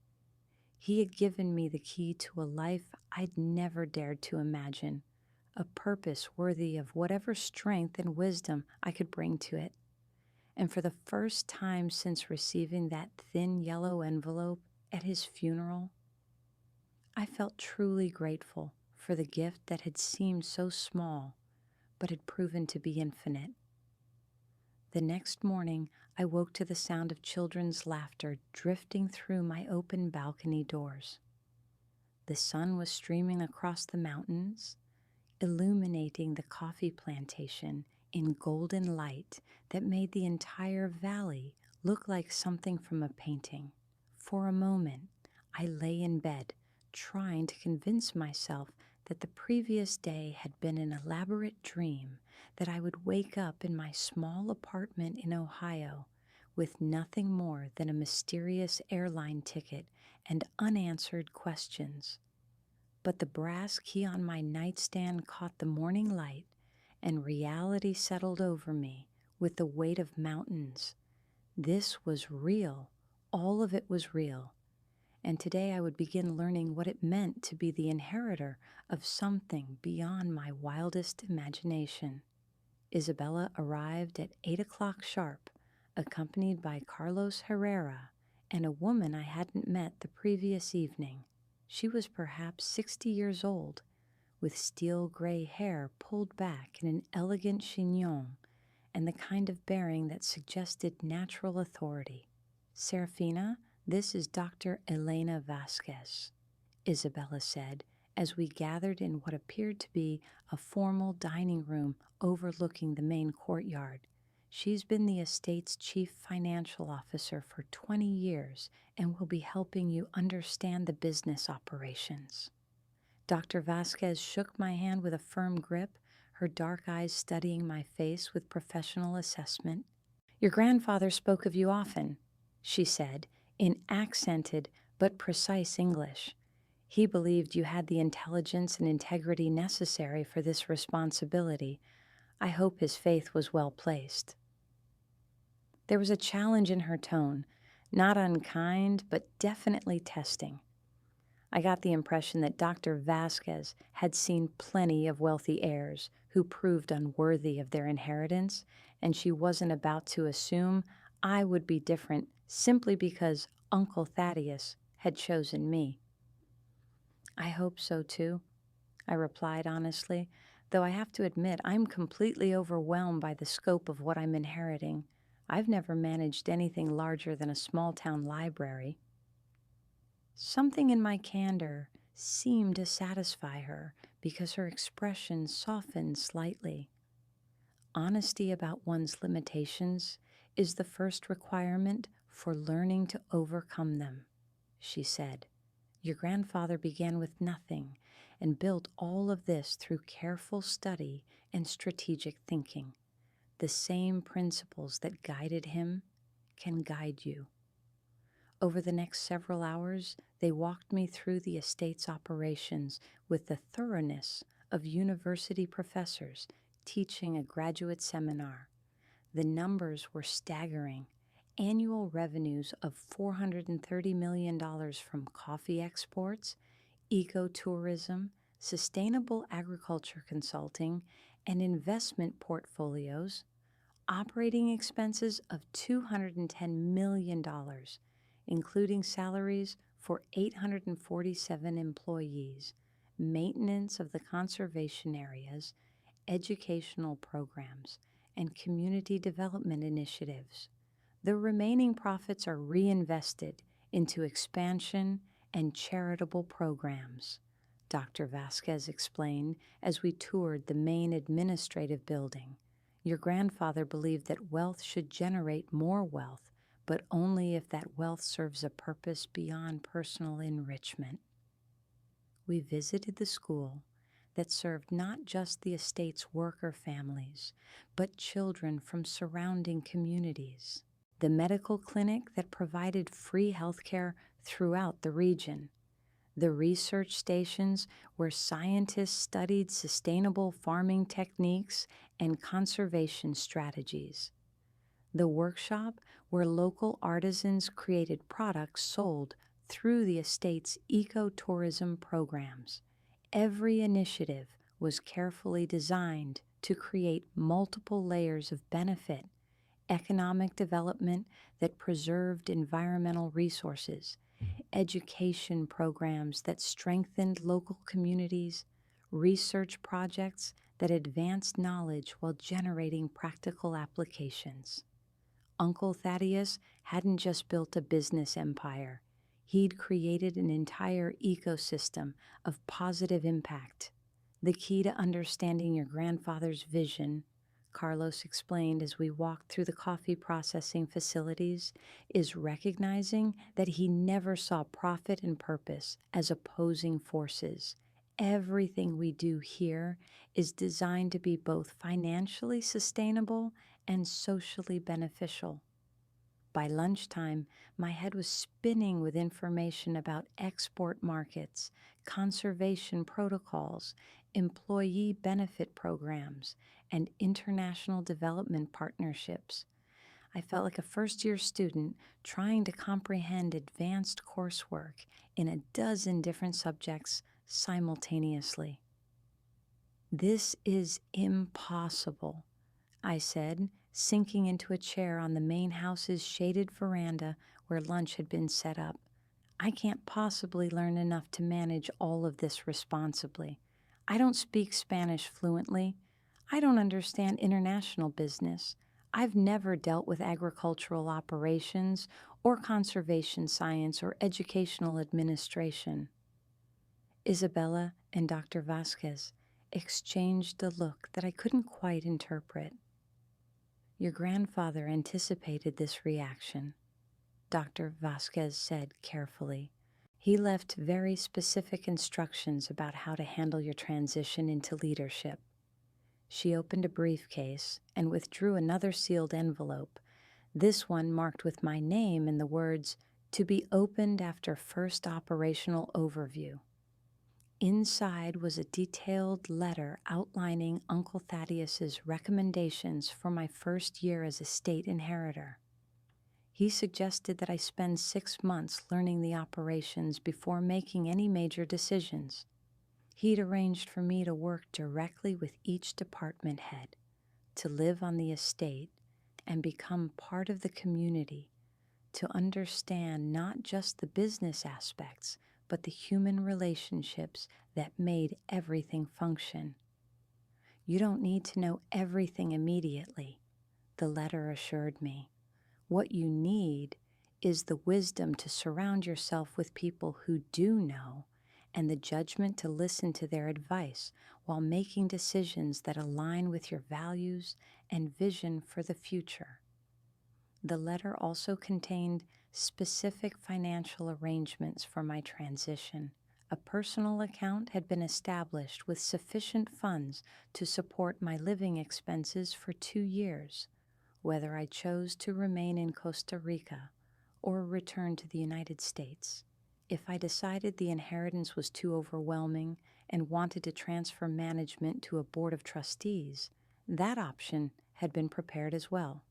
Speaker 1: He had given me the key to a life I'd never dared to imagine, a purpose worthy of whatever strength and wisdom I could bring to it. And for the first time since receiving that thin yellow envelope at his funeral, I felt truly grateful for the gift that had seemed so small, but had proven to be infinite. The next morning, I woke to the sound of children's laughter drifting through my open balcony doors. The sun was streaming across the mountains, illuminating the coffee plantation in golden light that made the entire valley look like something from a painting. For a moment, I lay in bed, trying to convince myself that the previous day had been an elaborate dream, that I would wake up in my small apartment in Ohio with nothing more than a mysterious airline ticket and unanswered questions. But the brass key on my nightstand caught the morning light, and reality settled over me with the weight of mountains. This was real. All of it was real. And today I would begin learning what it meant to be the inheritor of something beyond my wildest imagination. Isabella arrived at 8 o'clock sharp, accompanied by Carlos Herrera and a woman I hadn't met the previous evening. She was perhaps 60 years old, with steel gray hair pulled back in an elegant chignon and the kind of bearing that suggested natural authority. "Serafina, this is Dr. Elena Vasquez," Isabella said, as we gathered in what appeared to be a formal dining room overlooking the main courtyard. She's been the estate's chief financial officer for 20 years and will be helping you understand the business operations. Dr. Vasquez shook my hand with a firm grip, her dark eyes studying my face with professional assessment. Your grandfather spoke of you often, she said, in accented but precise English. He believed you had the intelligence and integrity necessary for this responsibility. I hope his faith was well placed. There was a challenge in her tone, not unkind, but definitely testing. I got the impression that Dr. Vasquez had seen plenty of wealthy heirs who proved unworthy of their inheritance, and she wasn't about to assume I would be different simply because Uncle Thaddeus had chosen me. I hope so too, I replied honestly, though I have to admit I'm completely overwhelmed by the scope of what I'm inheriting. I've never managed anything larger than a small-town library. Something in my candor seemed to satisfy her because her expression softened slightly. Honesty about one's limitations is the first requirement for learning to overcome them, she said. Your grandfather began with nothing and built all of this through careful study and strategic thinking. The same principles that guided him can guide you. Over the next several hours, they walked me through the estate's operations with the thoroughness of university professors teaching a graduate seminar. The numbers were staggering. Annual revenues of $430 million from coffee exports, ecotourism, sustainable agriculture consulting, and investment portfolios, operating expenses of $210 million, including salaries for 847 employees, maintenance of the conservation areas, educational programs, and community development initiatives. The remaining profits are reinvested into expansion and charitable programs, Dr. Vasquez explained as we toured the main administrative building. Your grandfather believed that wealth should generate more wealth, but only if that wealth serves a purpose beyond personal enrichment. We visited the school that served not just the estate's worker families, but children from surrounding communities, the medical clinic that provided free health care throughout the region, the research stations where scientists studied sustainable farming techniques and conservation strategies, the workshop where local artisans created products sold through the estate's ecotourism programs. Every initiative was carefully designed to create multiple layers of benefit: economic development that preserved environmental resources, education programs that strengthened local communities, research projects that advanced knowledge while generating practical applications. Uncle Thaddeus hadn't just built a business empire. He'd created an entire ecosystem of positive impact. The key to understanding your grandfather's vision, Carlos explained as we walked through the coffee processing facilities, is recognizing that he never saw profit and purpose as opposing forces. Everything we do here is designed to be both financially sustainable and socially beneficial. By lunchtime, my head was spinning with information about export markets, conservation protocols, employee benefit programs, and international development partnerships. I felt like a first-year student trying to comprehend advanced coursework in a dozen different subjects simultaneously. This is impossible, I said, sinking into a chair on the main house's shaded veranda where lunch had been set up. I can't possibly learn enough to manage all of this responsibly. I don't speak Spanish fluently. I don't understand international business. I've never dealt with agricultural operations or conservation science or educational administration. Isabella and Dr. Vasquez exchanged a look that I couldn't quite interpret. Your grandfather anticipated this reaction, Dr. Vasquez said carefully. He left very specific instructions about how to handle your transition into leadership. She opened a briefcase and withdrew another sealed envelope, this one marked with my name and the words, "To be opened after first operational overview." Inside was a detailed letter outlining Uncle Thaddeus's recommendations for my first year as a state inheritor. He suggested that I spend 6 months learning the operations before making any major decisions. He'd arranged for me to work directly with each department head, to live on the estate and become part of the community, to understand not just the business aspects, but the human relationships that made everything function. You don't need to know everything immediately, the letter assured me. What you need is the wisdom to surround yourself with people who do know and the judgment to listen to their advice while making decisions that align with your values and vision for the future. The letter also contained specific financial arrangements for my transition. A personal account had been established with sufficient funds to support my living expenses for 2 years, whether I chose to remain in Costa Rica or return to the United States. If I decided the inheritance was too overwhelming and wanted to transfer management to a board of trustees, that option had been prepared as well.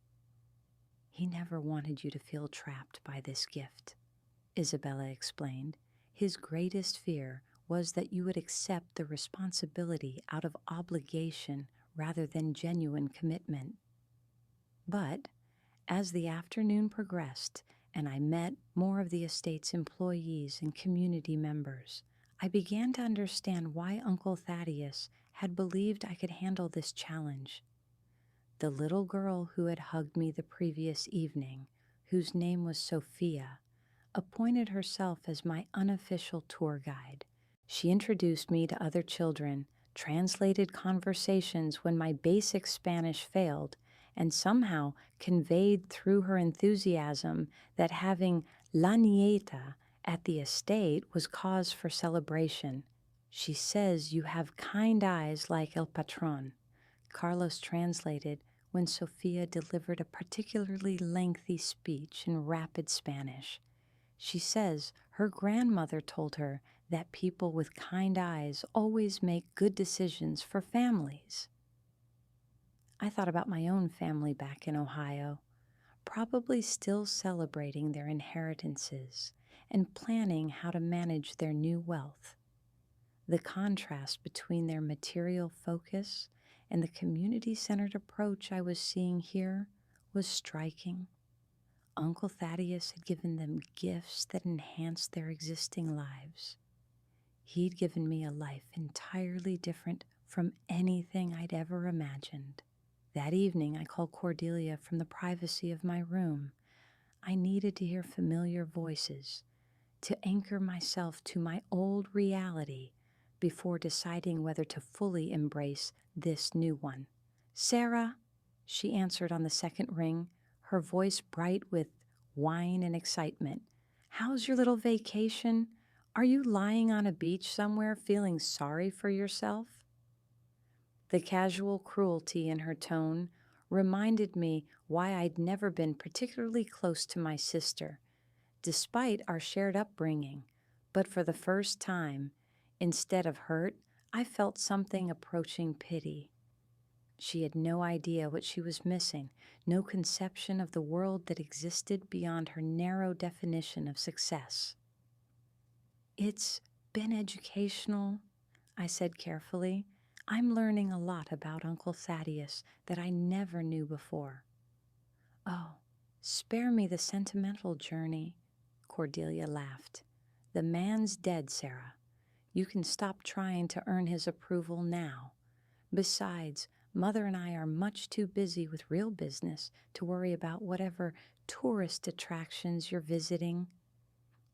Speaker 1: He never wanted you to feel trapped by this gift, Isabella explained. His greatest fear was that you would accept the responsibility out of obligation rather than genuine commitment. But as the afternoon progressed and I met more of the estate's employees and community members, I began to understand why Uncle Thaddeus had believed I could handle this challenge. The little girl who had hugged me the previous evening, whose name was Sophia, appointed herself as my unofficial tour guide. She introduced me to other children, translated conversations when my basic Spanish failed, and somehow conveyed through her enthusiasm that having La Nieta at the estate was cause for celebration. "She says you have kind eyes like El Patron," Carlos translated when Sophia delivered a particularly lengthy speech in rapid Spanish. She says her grandmother told her that people with kind eyes always make good decisions for families. I thought about my own family back in Ohio, probably still celebrating their inheritances and planning how to manage their new wealth. The contrast between their material focus and the community-centered approach I was seeing here was striking. Uncle Thaddeus had given them gifts that enhanced their existing lives. He'd given me a life entirely different from anything I'd ever imagined. That evening, I called Cordelia from the privacy of my room. I needed to hear familiar voices, to anchor myself to my old reality before deciding whether to fully embrace this new one. "Sarah," she answered on the second ring, her voice bright with wine and excitement. "How's your little vacation? Are you lying on a beach somewhere feeling sorry for yourself?" The casual cruelty in her tone reminded me why I'd never been particularly close to my sister, despite our shared upbringing. But for the first time, instead of hurt, I felt something approaching pity. She had no idea what she was missing, no conception of the world that existed beyond her narrow definition of success. "It's been educational," I said carefully. "I'm learning a lot about Uncle Thaddeus that I never knew before." "Oh, spare me the sentimental journey," Cordelia laughed. "The man's dead, Sarah. You can stop trying to earn his approval now. Besides, Mother and I are much too busy with real business to worry about whatever tourist attractions you're visiting."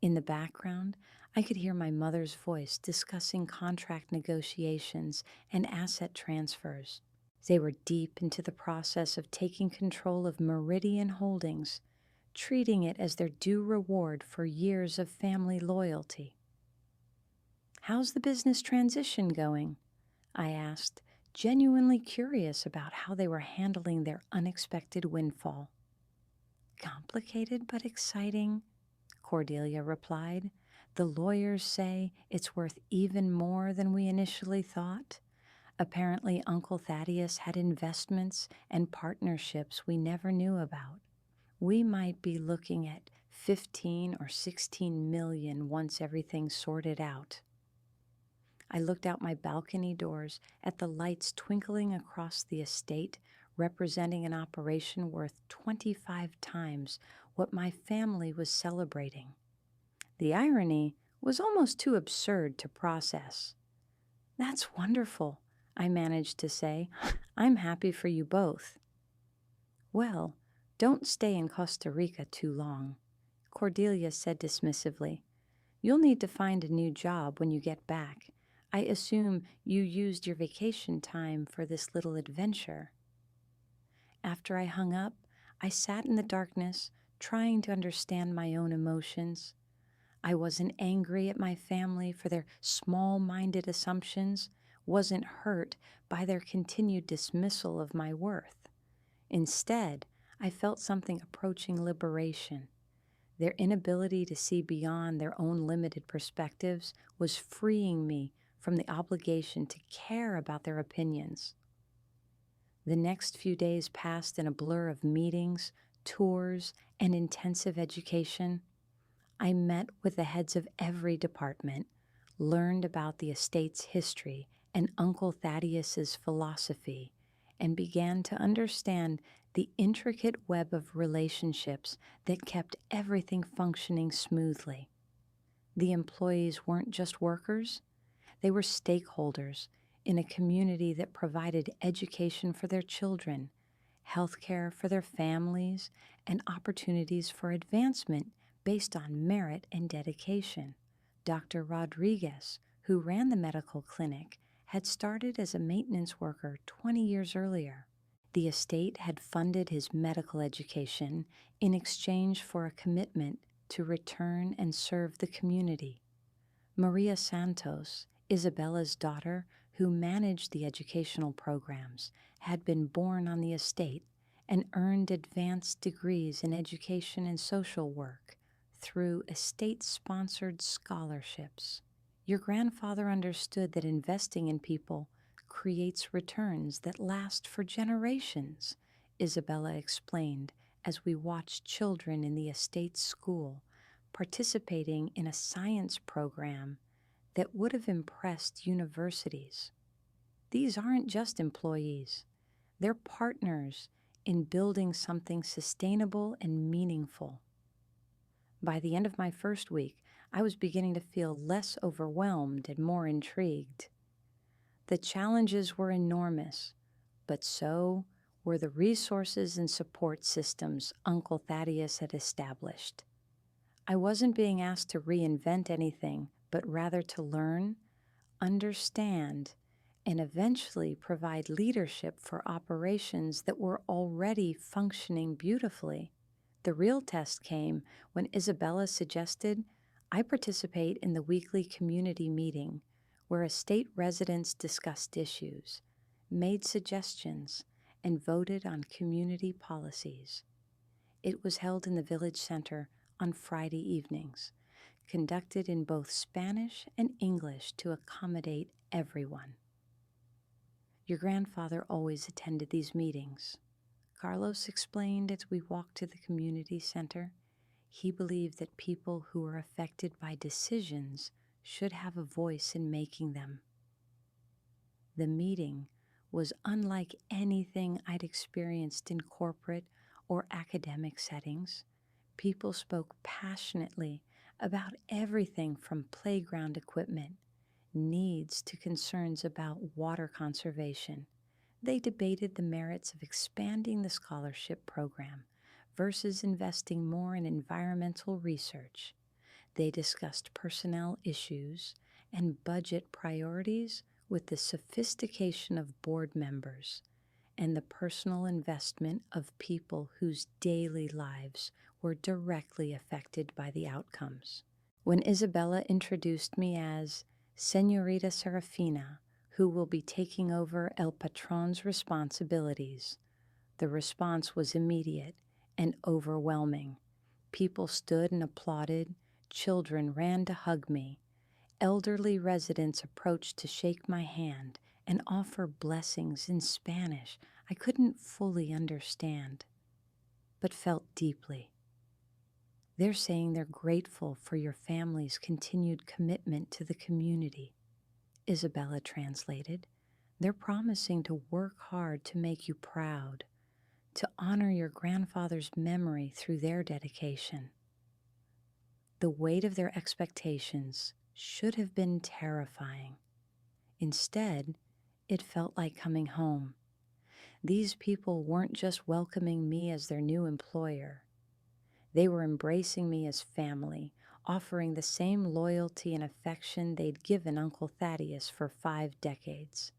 Speaker 1: In the background, I could hear my mother's voice discussing contract negotiations and asset transfers. They were deep into the process of taking control of Meridian Holdings, treating it as their due reward for years of family loyalty. "How's the business transition going?" I asked, genuinely curious about how they were handling their unexpected windfall. "Complicated but exciting," Cordelia replied. "The lawyers say it's worth even more than we initially thought. Apparently, Uncle Thaddeus had investments and partnerships we never knew about. We might be looking at 15 or 16 million once everything's sorted out." I looked out my balcony doors at the lights twinkling across the estate, representing an operation worth 25 times what my family was celebrating. The irony was almost too absurd to process. "That's wonderful," I managed to say. "I'm happy for you both." "Well, don't stay in Costa Rica too long," Cordelia said dismissively. "You'll need to find a new job when you get back. I assume you used your vacation time for this little adventure." After I hung up, I sat in the darkness, trying to understand my own emotions. I wasn't angry at my family for their small-minded assumptions, wasn't hurt by their continued dismissal of my worth. Instead, I felt something approaching liberation. Their inability to see beyond their own limited perspectives was freeing me from the obligation to care about their opinions. The next few days passed in a blur of meetings, tours, and intensive education. I met with the heads of every department, learned about the estate's history and Uncle Thaddeus's philosophy, and began to understand the intricate web of relationships that kept everything functioning smoothly. The employees weren't just workers, they were stakeholders in a community that provided education for their children, health care for their families, and opportunities for advancement based on merit and dedication. Dr. Rodriguez, who ran the medical clinic, had started as a maintenance worker 20 years earlier. The estate had funded his medical education in exchange for a commitment to return and serve the community. Maria Santos, Isabella's daughter, who managed the educational programs, had been born on the estate and earned advanced degrees in education and social work through estate-sponsored scholarships. Your grandfather understood that investing in people creates returns that last for generations, Isabella explained as we watched children in the estate school participating in a science program that would have impressed universities. These aren't just employees. They're partners in building something sustainable and meaningful. By the end of my first week, I was beginning to feel less overwhelmed and more intrigued. The challenges were enormous, but so were the resources and support systems Uncle Thaddeus had established. I wasn't being asked to reinvent anything, but rather to learn, understand, and eventually provide leadership for operations that were already functioning beautifully. The real test came when Isabella suggested I participate in the weekly community meeting where estate residents discussed issues, made suggestions, and voted on community policies. It was held in the village center on Friday evenings, conducted in both Spanish and English to accommodate everyone. Your grandfather always attended these meetings, Carlos explained as we walked to the community center. He believed that people who were affected by decisions should have a voice in making them. The meeting was unlike anything I'd experienced in corporate or academic settings. People spoke passionately about everything from playground equipment, needs to concerns about water conservation. They debated the merits of expanding the scholarship program versus investing more in environmental research. They discussed personnel issues and budget priorities with the sophistication of board members, and the personal investment of people whose daily lives were directly affected by the outcomes. When Isabella introduced me as Señorita Serafina, who will be taking over El Patron's responsibilities, the response was immediate and overwhelming. People stood and applauded, children ran to hug me, elderly residents approached to shake my hand and offer blessings in Spanish I couldn't fully understand, but felt deeply. They're saying they're grateful for your family's continued commitment to the community, Isabella translated. They're promising to work hard to make you proud, to honor your grandfather's memory through their dedication. The weight of their expectations should have been terrifying. Instead, it felt like coming home. These people weren't just welcoming me as their new employer. They were embracing me as family, offering the same loyalty and affection they'd given Uncle Thaddeus for 5 decades.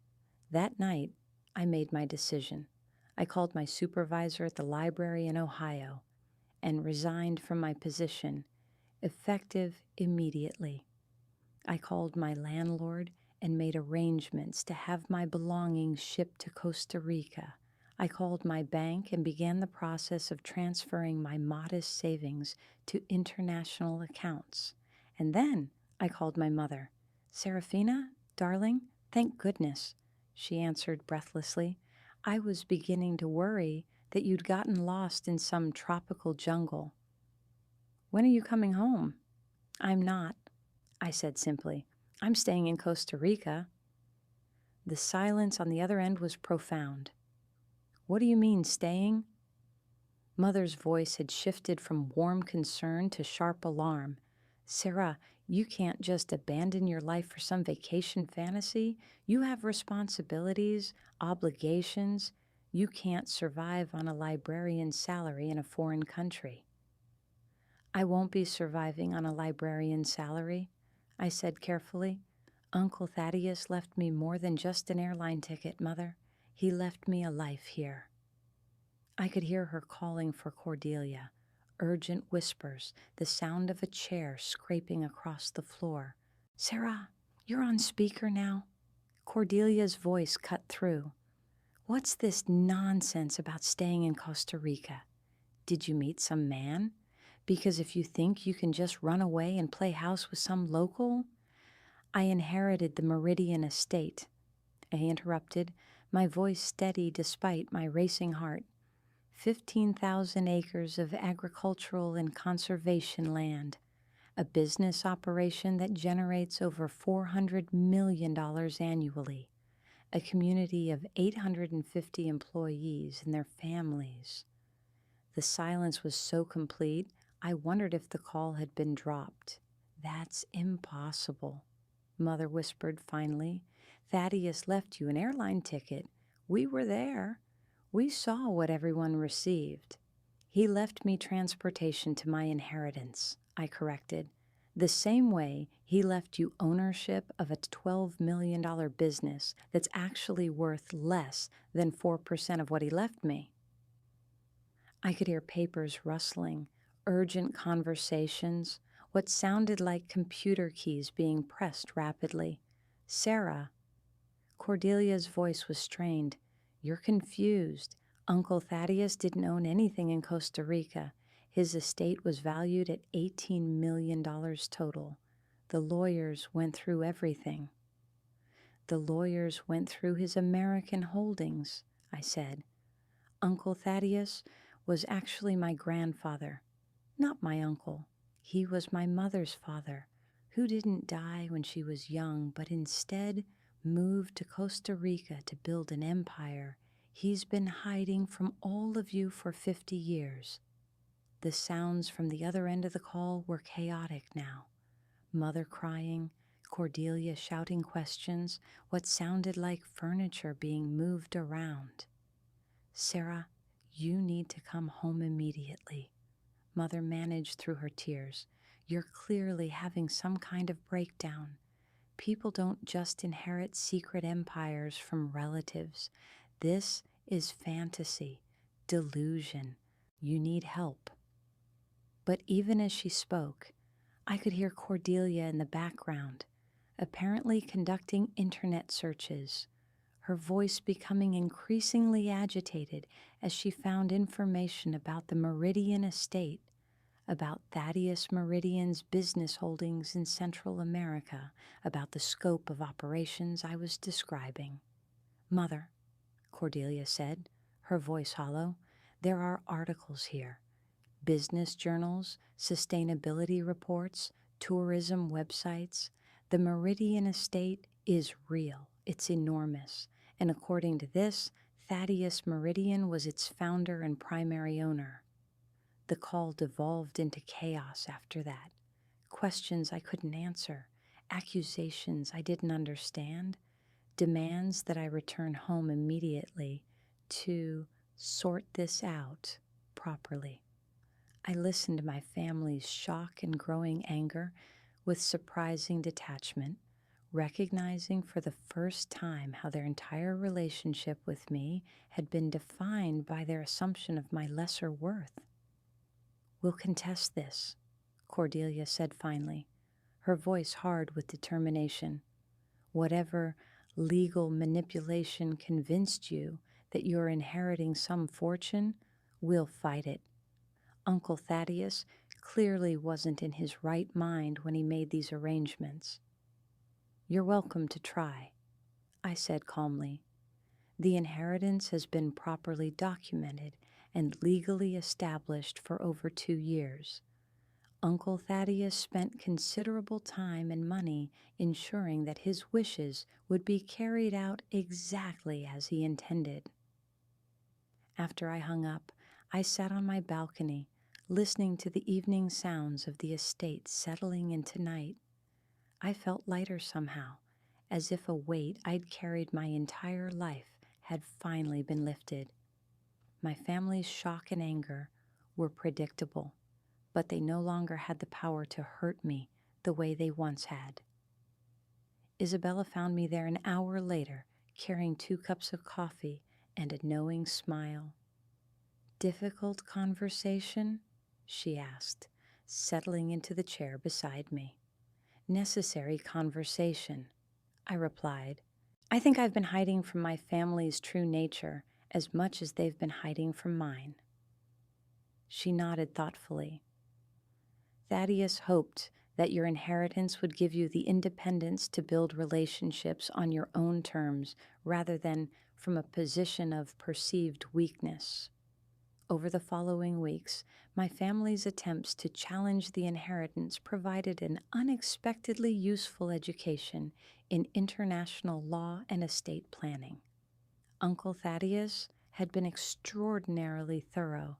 Speaker 1: That night, I made my decision. I called my supervisor at the library in Ohio and resigned from my position, effective immediately. I called my landlord and made arrangements to have my belongings shipped to Costa Rica. I called my bank and began the process of transferring my modest savings to international accounts. And then I called my mother. "Serafina, darling, thank goodness," she answered breathlessly. "I was beginning to worry that you'd gotten lost in some tropical jungle." "When are you coming home?" "I'm not," I said simply. "I'm staying in Costa Rica." The silence on the other end was profound. "What do you mean, staying?" Mother's voice had shifted from warm concern to sharp alarm. "Sarah, you can't just abandon your life for some vacation fantasy. You have responsibilities, obligations. You can't survive on a librarian's salary in a foreign country." "I won't be surviving on a librarian's salary," I said carefully. "Uncle Thaddeus left me more than just an airline ticket, Mother. He left me a life here." I could hear her calling for Cordelia, urgent whispers, the sound of a chair scraping across the floor. "Sarah, you're on speaker now." Cordelia's voice cut through. "What's this nonsense about staying in Costa Rica? Did you meet some man? Because if you think you can just run away and play house with some local—" "I inherited the Meridian estate," I interrupted, my voice steady despite my racing heart. 15,000 acres of agricultural and conservation land, a business operation that generates over $400 million annually, a community of 850 employees and their families. The silence was so complete, I wondered if the call had been dropped. "That's impossible," Mother whispered finally. "Thaddeus left you an airline ticket. We were there. We saw what everyone received." "He left me transportation to my inheritance," I corrected. "The same way he left you ownership of a $12 million business that's actually worth less than 4% of what he left me." I could hear papers rustling, urgent conversations, what sounded like computer keys being pressed rapidly. "Sarah," Cordelia's voice was strained, "you're confused. Uncle Thaddeus didn't own anything in Costa Rica. His estate was valued at $18 million total. The lawyers went through everything." "The lawyers went through his American holdings," I said. "Uncle Thaddeus was actually my grandfather, not my uncle. He was my mother's father, who didn't die when she was young, but instead moved to Costa Rica to build an empire he's been hiding from all of you for 50 years. The sounds from the other end of the call were chaotic now. Mother crying, Cordelia shouting questions, what sounded like furniture being moved around. "Sarah, you need to come home immediately," Mother managed through her tears. "You're clearly having some kind of breakdown. People don't just inherit secret empires from relatives. This is fantasy, delusion. You need help." But even as she spoke, I could hear Cordelia in the background, apparently conducting internet searches, her voice becoming increasingly agitated as she found information about the Meridian estate, about Thaddeus Meridian's business holdings in Central America, about the scope of operations I was describing. "Mother," Cordelia said, her voice hollow, "there are articles here. Business journals, sustainability reports, tourism websites. The Meridian estate is real. It's enormous. And according to this, Thaddeus Meridian was its founder and primary owner." The call devolved into chaos after that. Questions I couldn't answer, accusations I didn't understand, demands that I return home immediately to sort this out properly. I listened to my family's shock and growing anger with surprising detachment, recognizing for the first time how their entire relationship with me had been defined by their assumption of my lesser worth. "We'll contest this," Cordelia said finally, her voice hard with determination. "Whatever legal manipulation convinced you that you're inheriting some fortune, we'll fight it. Uncle Thaddeus clearly wasn't in his right mind when he made these arrangements." "You're welcome to try," I said calmly. "The inheritance has been properly documented and legally established for over 2 years. Uncle Thaddeus spent considerable time and money ensuring that his wishes would be carried out exactly as he intended." After I hung up, I sat on my balcony, listening to the evening sounds of the estate settling into night. I felt lighter somehow, as if a weight I'd carried my entire life had finally been lifted. My family's shock and anger were predictable, but they no longer had the power to hurt me the way they once had. Isabella found me there an hour later, carrying 2 cups of coffee and a knowing smile. "Difficult conversation?" she asked, settling into the chair beside me. "Necessary conversation," I replied. "I think I've been hiding from my family's true nature as much as they've been hiding from mine." She nodded thoughtfully. "Thaddeus hoped that your inheritance would give you the independence to build relationships on your own terms rather than from a position of perceived weakness. Over the following weeks, my family's attempts to challenge the inheritance provided an unexpectedly useful education in international law and estate planning. Uncle Thaddeus had been extraordinarily thorough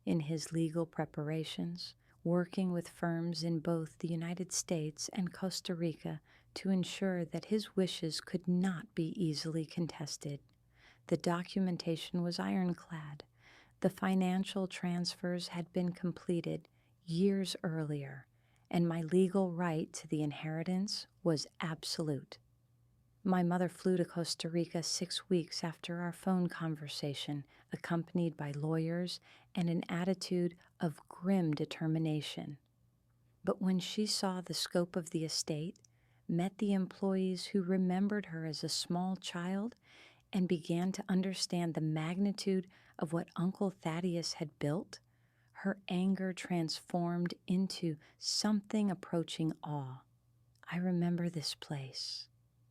Speaker 1: in his legal preparations, working with firms in both the United States and Costa Rica to ensure that his wishes could not be easily contested. The documentation was ironclad. The financial transfers had been completed years earlier, and my legal right to the inheritance was absolute. My mother flew to Costa Rica 6 weeks after our phone conversation, accompanied by lawyers and an attitude of grim determination. But when she saw the scope of the estate, met the employees who remembered her as a small child, and began to understand the magnitude of what Uncle Thaddeus had built, her anger transformed into something approaching awe. "I remember this place,"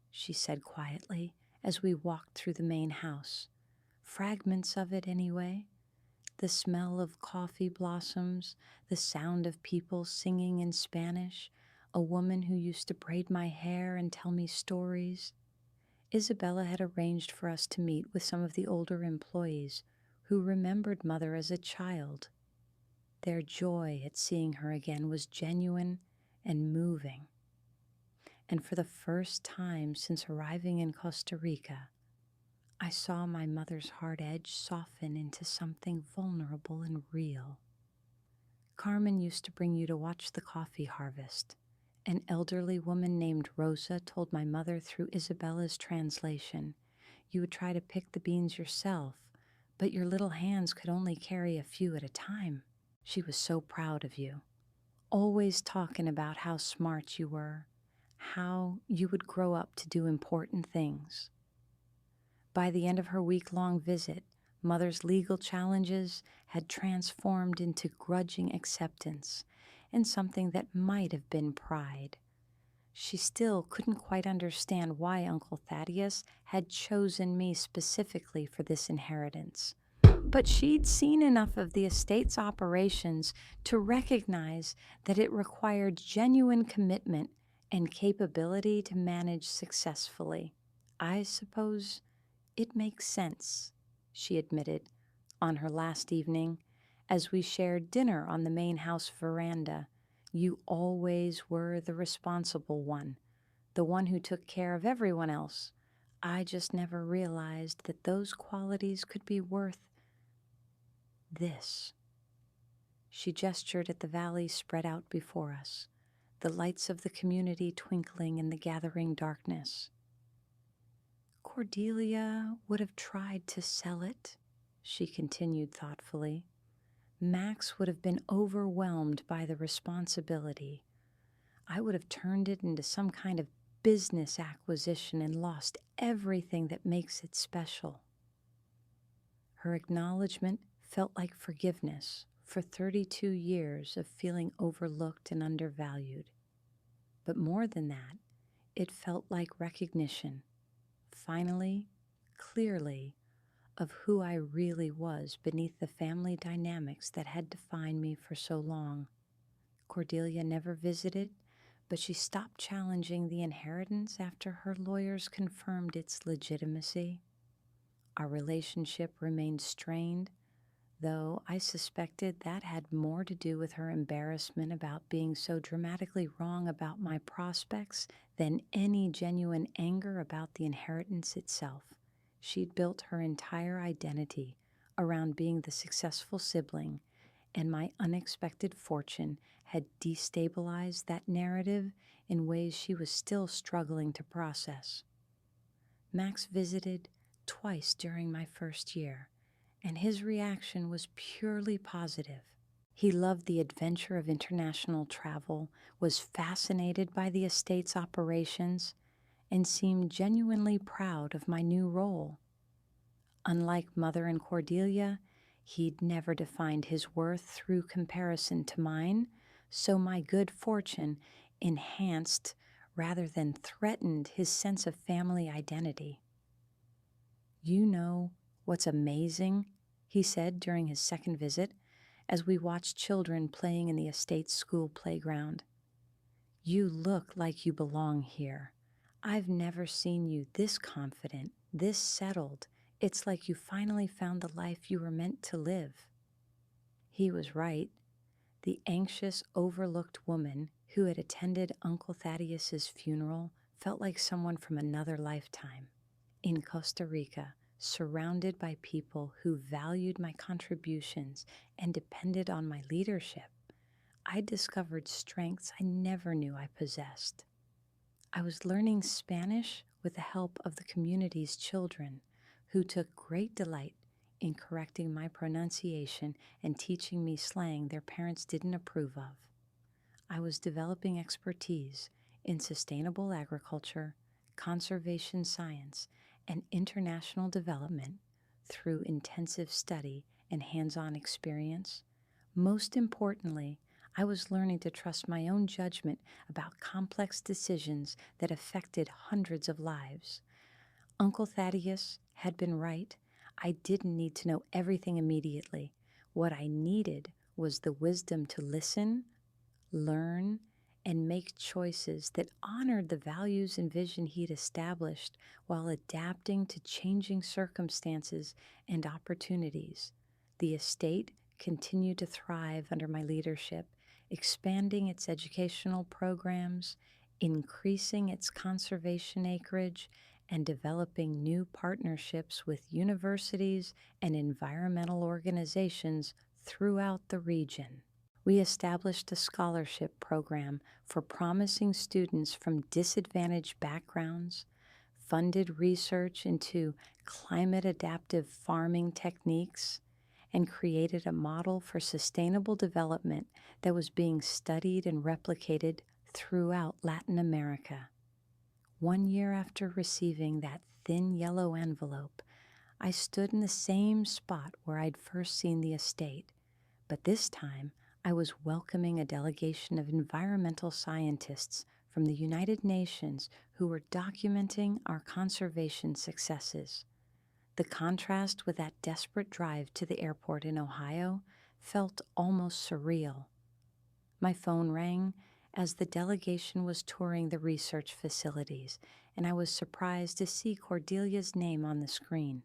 Speaker 1: she said quietly as we walked through the main house. "Fragments of it anyway. The smell of coffee blossoms, the sound of people singing in Spanish, a woman who used to braid my hair and tell me stories." Isabella had arranged for us to meet with some of the older employees who remembered Mother as a child. Their joy at seeing her again was genuine and moving. And for the first time since arriving in Costa Rica, I saw my mother's hard edge soften into something vulnerable and real. "Carmen used to bring you to watch the coffee harvest," an elderly woman named Rosa told my mother through Isabella's translation. "You would try to pick the beans yourself, but your little hands could only carry a few at a time. She was so proud of you, always talking about how smart you were, how you would grow up to do important things. By the end of her week-long visit, Mother's legal challenges had transformed into grudging acceptance and something that might have been pride. She still couldn't quite understand why Uncle Thaddeus had chosen me specifically for this inheritance. But she'd seen enough of the estate's operations to recognize that it required genuine commitment and capability to manage successfully. I suppose it makes sense, she admitted on her last evening as we shared dinner on the main house veranda. You always were the responsible one, the one who took care of everyone else. I just never realized that those qualities could be worth this. She gestured at the valley spread out before us, the lights of the community twinkling in the gathering darkness. Cordelia would have tried to sell it, she continued thoughtfully. Max would have been overwhelmed by the responsibility. I would have turned it into some kind of business acquisition and lost everything that makes it special. Her acknowledgement felt like forgiveness for 32 years of feeling overlooked and undervalued. But more than that, it felt like recognition, finally, clearly, of who I really was beneath the family dynamics that had defined me for so long. Cordelia never visited, but she stopped challenging the inheritance after her lawyers confirmed its legitimacy. Our relationship remained strained, though I suspected that had more to do with her embarrassment about being so dramatically wrong about my prospects than any genuine anger about the inheritance itself. She'd built her entire identity around being the successful sibling, and my unexpected fortune had destabilized that narrative in ways she was still struggling to process. Max visited twice during my first year, and his reaction was purely positive. He loved the adventure of international travel, was fascinated by the estate's operations, and seemed genuinely proud of my new role. Unlike Mother and Cordelia, he'd never defined his worth through comparison to mine, so my good fortune enhanced rather than threatened his sense of family identity. You know what's amazing, he said during his second visit, as we watched children playing in the estate's school playground. You look like you belong here. I've never seen you this confident, this settled. It's like you finally found the life you were meant to live. He was right. The anxious, overlooked woman who had attended Uncle Thaddeus's funeral felt like someone from another lifetime. In Costa Rica, surrounded by people who valued my contributions and depended on my leadership, I discovered strengths I never knew I possessed. I was learning Spanish with the help of the community's children, who took great delight in correcting my pronunciation and teaching me slang their parents didn't approve of. I was developing expertise in sustainable agriculture, conservation science, and international development through intensive study and hands-on experience. Most importantly, I was learning to trust my own judgment about complex decisions that affected hundreds of lives. Uncle Thaddeus had been right. I didn't need to know everything immediately. What I needed was the wisdom to listen, learn, and make choices that honored the values and vision he'd established while adapting to changing circumstances and opportunities. The estate continued to thrive under my leadership, expanding its educational programs, increasing its conservation acreage, and developing new partnerships with universities and environmental organizations throughout the region. We established a scholarship program for promising students from disadvantaged backgrounds, funded research into climate adaptive farming techniques and created a model for sustainable development that was being studied and replicated throughout Latin America. 1 year after receiving that thin yellow envelope, I stood in the same spot where I'd first seen the estate, but this time I was welcoming a delegation of environmental scientists from the United Nations who were documenting our conservation successes. The contrast with that desperate drive to the airport in Ohio felt almost surreal. My phone rang as the delegation was touring the research facilities, and I was surprised to see Cordelia's name on the screen.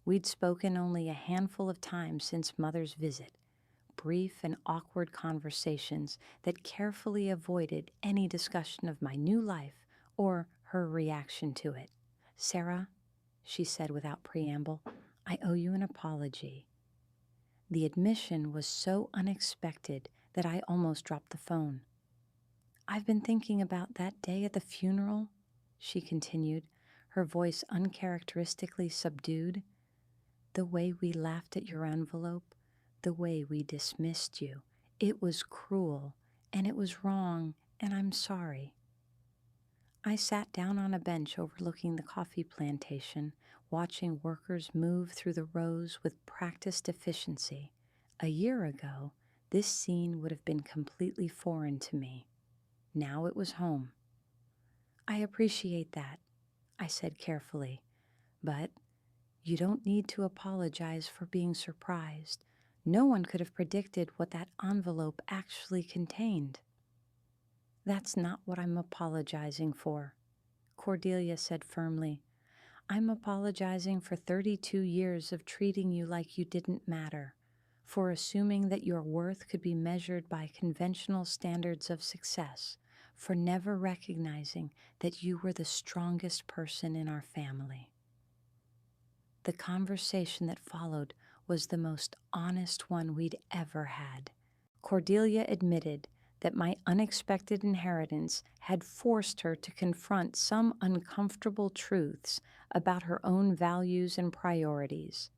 Speaker 1: We'd spoken only a handful of times since Mother's visit, brief and awkward conversations that carefully avoided any discussion of my new life or her reaction to it. "Sarah," she said without preamble, "I owe you an apology." The admission was so unexpected that I almost dropped the phone. "I've been thinking about that day at the funeral," she continued, her voice uncharacteristically subdued. "The way we laughed at your envelope, the way we dismissed you. It was cruel, and it was wrong, and I'm sorry." I sat down on a bench overlooking the coffee plantation, watching workers move through the rows with practiced efficiency. A year ago, this scene would have been completely foreign to me. Now it was home. "I appreciate that," I said carefully, "but you don't need to apologize for being surprised. No one could have predicted what that envelope actually contained." "That's not what I'm apologizing for," Cordelia said firmly. "I'm apologizing for 32 years of treating you like you didn't matter, for assuming that your worth could be measured by conventional standards of success, for never recognizing that you were the strongest person in our family." The conversation that followed was the most honest one we'd ever had. Cordelia admitted that my unexpected inheritance had forced her to confront some uncomfortable truths about her own values and priorities.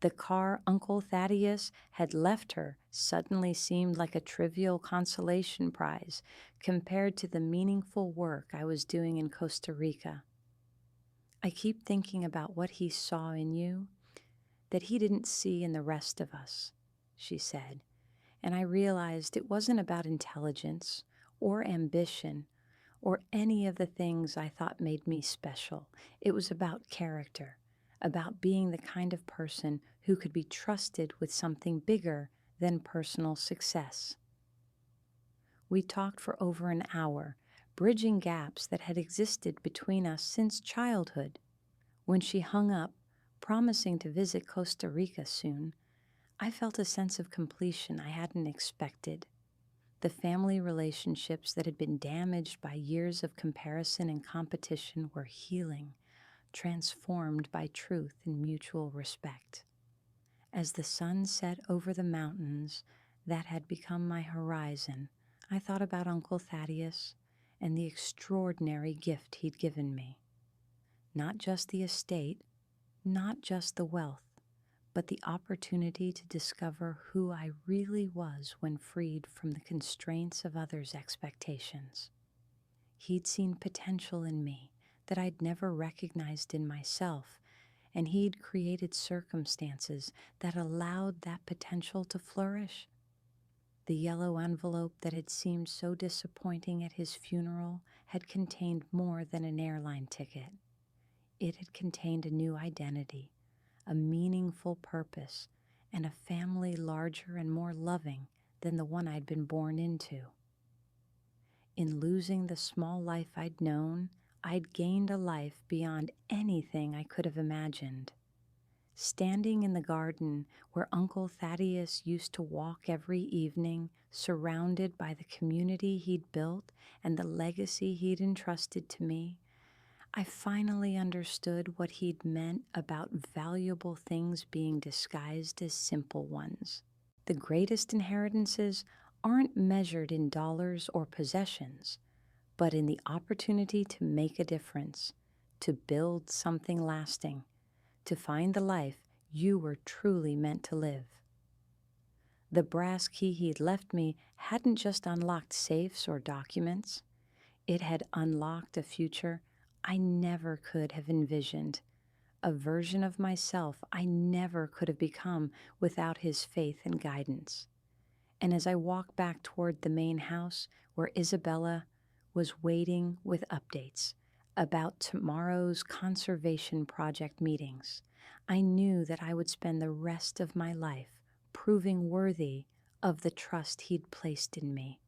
Speaker 1: The car Uncle Thaddeus had left her suddenly seemed like a trivial consolation prize compared to the meaningful work I was doing in Costa Rica. "I keep thinking about what he saw in you that he didn't see in the rest of us," she said, and I realized it wasn't about intelligence or ambition or any of the things I thought made me special. It was about character, about being the kind of person who could be trusted with something bigger than personal success. We talked for over an hour, bridging gaps that had existed between us since childhood. When she hung up, promising to visit Costa Rica soon, I felt a sense of completion I hadn't expected. The family relationships that had been damaged by years of comparison and competition were healing, transformed by truth and mutual respect. As the sun set over the mountains that had become my horizon, I thought about Uncle Thaddeus and the extraordinary gift he'd given me. Not just the estate, not just the wealth, but the opportunity to discover who I really was when freed from the constraints of others' expectations. He'd seen potential in me that I'd never recognized in myself, and he'd created circumstances that allowed that potential to flourish. The yellow envelope that had seemed so disappointing at his funeral had contained more than an airline ticket. It had contained a new identity, a meaningful purpose, and a family larger and more loving than the one I'd been born into. In losing the small life I'd known, I'd gained a life beyond anything I could have imagined. Standing in the garden where Uncle Thaddeus used to walk every evening, surrounded by the community he'd built and the legacy he'd entrusted to me, I finally understood what he'd meant about valuable things being disguised as simple ones. The greatest inheritances aren't measured in dollars or possessions, but in the opportunity to make a difference, to build something lasting, to find the life you were truly meant to live. The brass key he'd left me hadn't just unlocked safes or documents, it had unlocked a future I never could have envisioned, a version of myself I never could have become without his faith and guidance. And as I walked back toward the main house where Isabella was waiting with updates about tomorrow's conservation project meetings, I knew that I would spend the rest of my life proving worthy of the trust he'd placed in me.